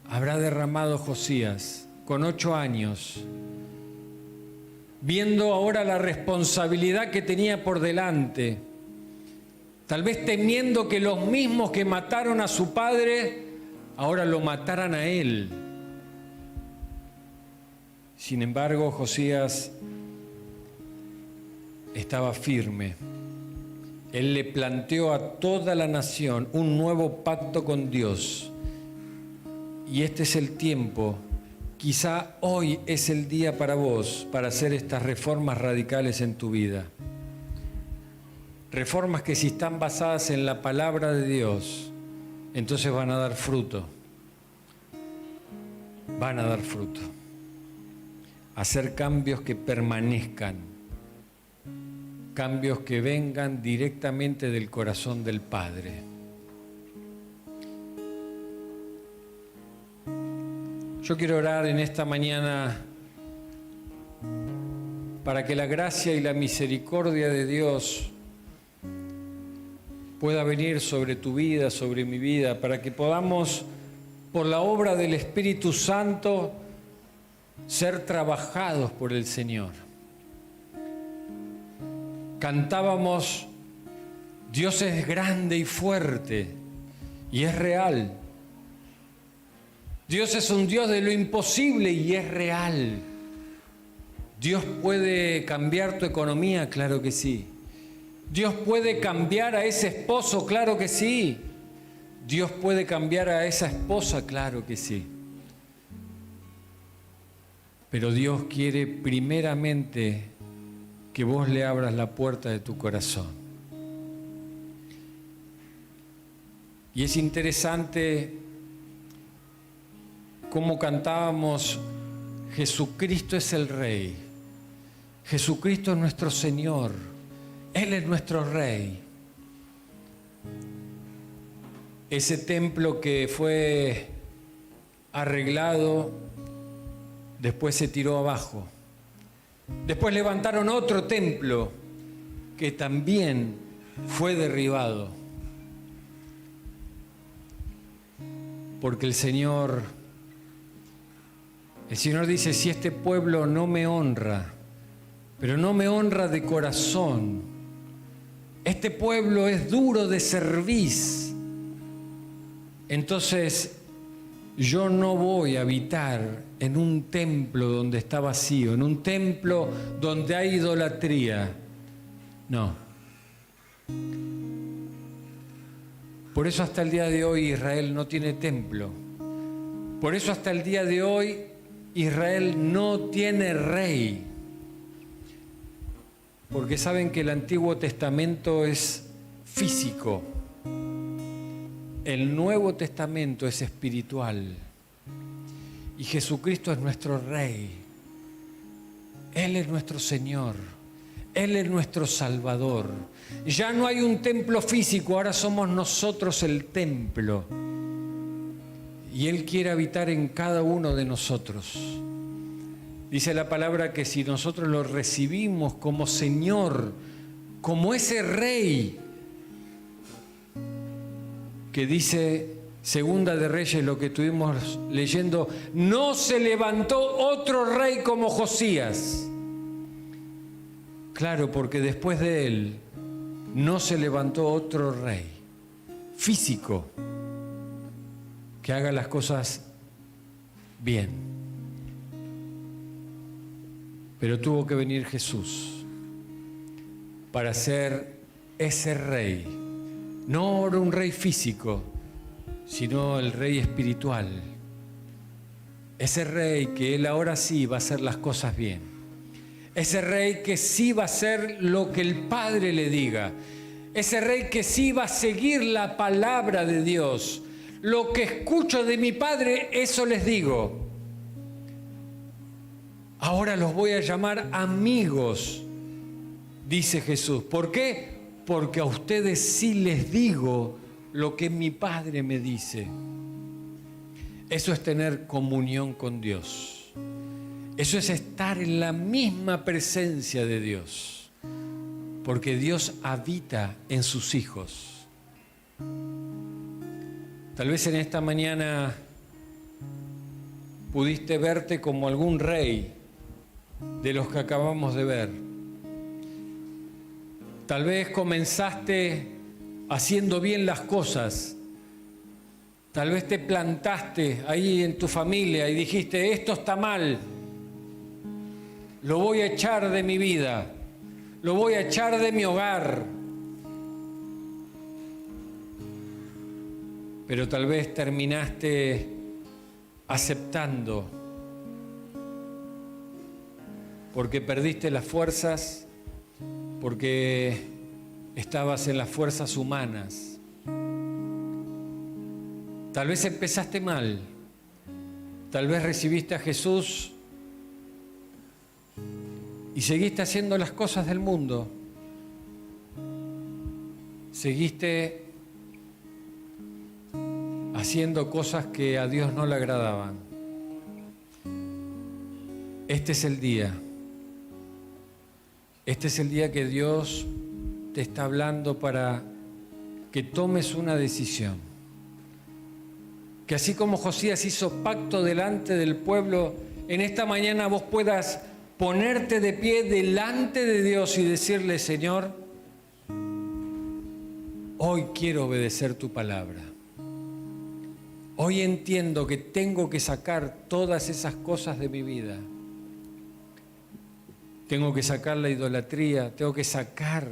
habrá derramado Josías con 8 años? Viendo ahora la responsabilidad que tenía por delante, tal vez temiendo que los mismos que mataron a su padre, ahora lo mataran a él. Sin embargo, Josías estaba firme. Él le planteó a toda la nación un nuevo pacto con Dios. Y este es el tiempo. Quizá hoy es el día para vos, para hacer estas reformas radicales en tu vida. Reformas que si están basadas en la palabra de Dios, entonces van a dar fruto. Van a dar fruto. Hacer cambios que permanezcan. Cambios que vengan directamente del corazón del Padre. Yo quiero orar en esta mañana para que la gracia y la misericordia de Dios pueda venir sobre tu vida, sobre mi vida, para que podamos, por la obra del Espíritu Santo, ser trabajados por el Señor. Cantábamos, Dios es grande y fuerte, y es real. Dios es un Dios de lo imposible y es real. ¿Dios puede cambiar tu economía? Claro que sí. ¿Dios puede cambiar a ese esposo? Claro que sí. ¿Dios puede cambiar a esa esposa? Claro que sí. Pero Dios quiere primeramente que vos le abras la puerta de tu corazón. Y es interesante cómo cantábamos, Jesucristo es el Rey, Jesucristo es nuestro Señor, Él es nuestro Rey. Ese templo que fue arreglado, después se tiró abajo. Después levantaron otro templo que también fue derribado. Porque el Señor dice, si este pueblo no me honra, pero no me honra de corazón, este pueblo es duro de cerviz, entonces yo no voy a habitar en un templo donde está vacío, en un templo donde hay idolatría. No. Por eso hasta el día de hoy Israel no tiene templo. Por eso hasta el día de hoy Israel no tiene rey. Porque saben que el Antiguo Testamento es físico. El Nuevo Testamento es espiritual. Y Jesucristo es nuestro Rey. Él es nuestro Señor. Él es nuestro Salvador. Ya no hay un templo físico, ahora somos nosotros el templo. Y Él quiere habitar en cada uno de nosotros. Dice la palabra que si nosotros lo recibimos como Señor, como ese Rey, que dice Segunda de Reyes, lo que estuvimos leyendo, no se levantó otro rey como Josías. Claro, porque después de él no se levantó otro rey físico que haga las cosas bien. Pero tuvo que venir Jesús para ser ese rey. No ahora un rey físico, sino el Rey espiritual. Ese Rey que Él ahora sí va a hacer las cosas bien. Ese Rey que sí va a hacer lo que el Padre le diga. Ese Rey que sí va a seguir la palabra de Dios. Lo que escucho de mi Padre, eso les digo. Ahora los voy a llamar amigos, dice Jesús. ¿Por qué? Porque a ustedes sí les digo lo que mi Padre me dice. Eso es tener comunión con Dios. Eso es estar en la misma presencia de Dios. Porque Dios habita en sus hijos. Tal vez en esta mañana pudiste verte como algún rey de los que acabamos de ver. Tal vez comenzaste haciendo bien las cosas. Tal vez te plantaste ahí en tu familia y dijiste, esto está mal, lo voy a echar de mi vida, lo voy a echar de mi hogar. Pero tal vez terminaste aceptando porque perdiste las fuerzas, porque estabas en las fuerzas humanas. Tal vez empezaste mal, tal vez recibiste a Jesús y seguiste haciendo las cosas del mundo. Seguiste haciendo cosas que a Dios no le agradaban. Este es el día. Este es el día que Dios te está hablando para que tomes una decisión. Que así como Josías hizo pacto delante del pueblo, en esta mañana vos puedas ponerte de pie delante de Dios y decirle, Señor, hoy quiero obedecer tu palabra. Hoy entiendo que tengo que sacar todas esas cosas de mi vida. Tengo que sacar la idolatría, tengo que sacar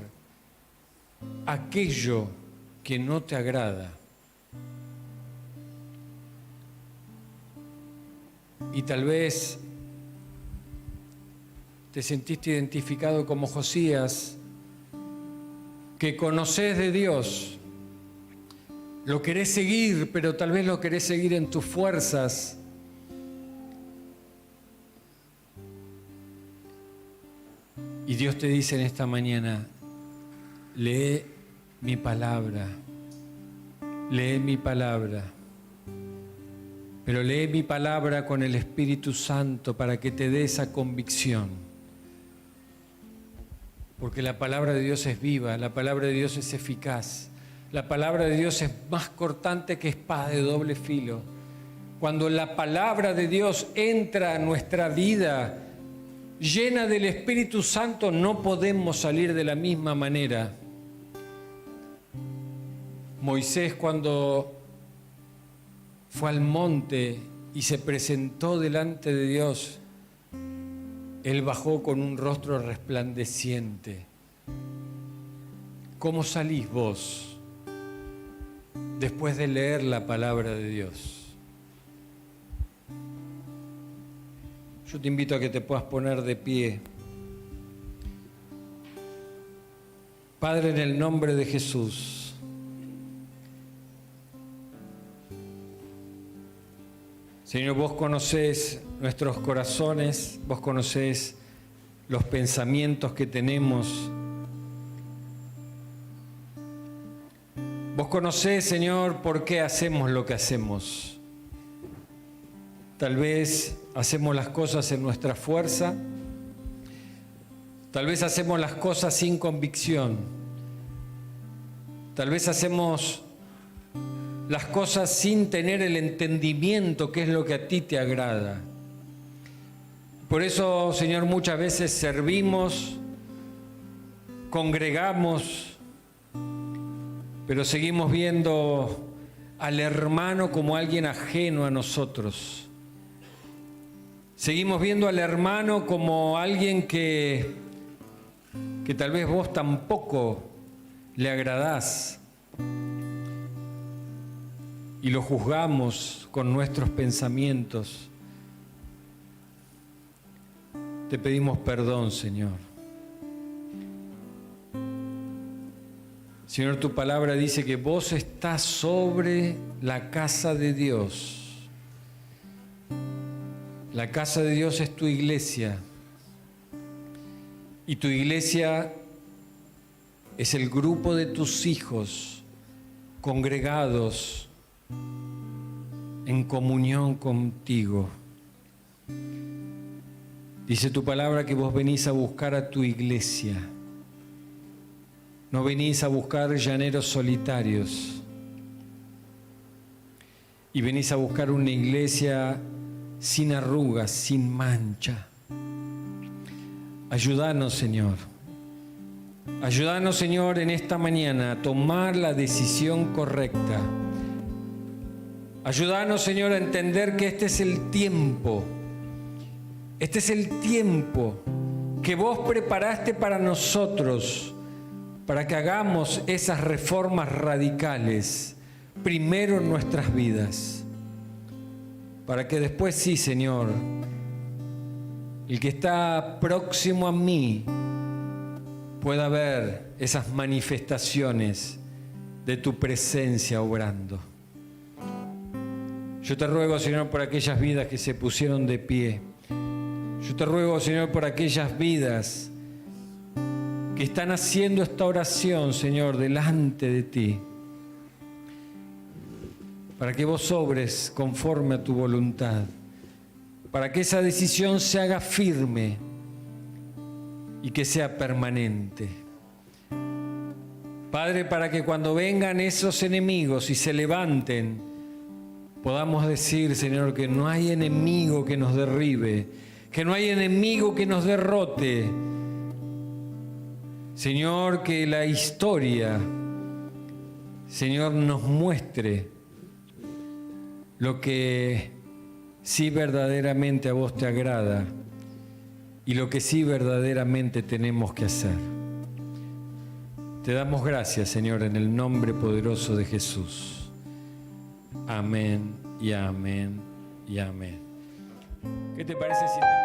aquello que no te agrada. Y tal vez te sentiste identificado como Josías, que conocés de Dios, lo querés seguir, pero tal vez lo querés seguir en tus fuerzas. Y Dios te dice en esta mañana, lee mi palabra, lee mi palabra. Pero lee mi palabra con el Espíritu Santo para que te dé esa convicción. Porque la palabra de Dios es viva, la palabra de Dios es eficaz. La palabra de Dios es más cortante que espada de doble filo. Cuando la palabra de Dios entra a nuestra vida, llena del Espíritu Santo, no podemos salir de la misma manera. Moisés, cuando fue al monte y se presentó delante de Dios, él bajó con un rostro resplandeciente. ¿Cómo salís vos después de leer la palabra de Dios? Yo te invito a que te puedas poner de pie. Padre, en el nombre de Jesús, Señor, vos conocés nuestros corazones, vos conocés los pensamientos que tenemos. Vos conocés, Señor, por qué hacemos lo que hacemos. Tal vez hacemos las cosas en nuestra fuerza, tal vez hacemos las cosas sin convicción, tal vez hacemos las cosas sin tener el entendimiento que es lo que a ti te agrada. Por eso, Señor, muchas veces servimos, congregamos, pero seguimos viendo al hermano como alguien ajeno a nosotros. Seguimos viendo al hermano como alguien que tal vez vos tampoco le agradás. y lo juzgamos con nuestros pensamientos, te pedimos perdón, Señor. Señor, tu palabra dice que vos estás sobre la casa de Dios. La casa de Dios es tu iglesia. Y tu iglesia es el grupo de tus hijos congregados en comunión contigo. Dice tu palabra que vos venís a buscar a tu iglesia. No venís a buscar llaneros solitarios. Y venís a buscar una iglesia sin arrugas, sin mancha. Ayúdanos, Señor. Ayúdanos, Señor, en esta mañana a tomar la decisión correcta. Ayúdanos, Señor, a entender que este es el tiempo. Este es el tiempo que vos preparaste para nosotros, para que hagamos esas reformas radicales, primero en nuestras vidas, para que después sí, Señor, el que está próximo a mí pueda ver esas manifestaciones de tu presencia obrando. Yo te ruego, Señor, por aquellas vidas que se pusieron de pie. Yo te ruego, Señor, por aquellas vidas que están haciendo esta oración, Señor, delante de ti, para que vos obres conforme a tu voluntad, para que esa decisión se haga firme y que sea permanente. Padre, para que cuando vengan esos enemigos y se levanten, podamos decir, Señor, que no hay enemigo que nos derribe, que no hay enemigo que nos derrote. Señor, que la historia, Señor, nos muestre lo que sí verdaderamente a vos te agrada y lo que sí verdaderamente tenemos que hacer. Te damos gracias, Señor, en el nombre poderoso de Jesús. Amén y amén y amén. ¿Qué te parece si te...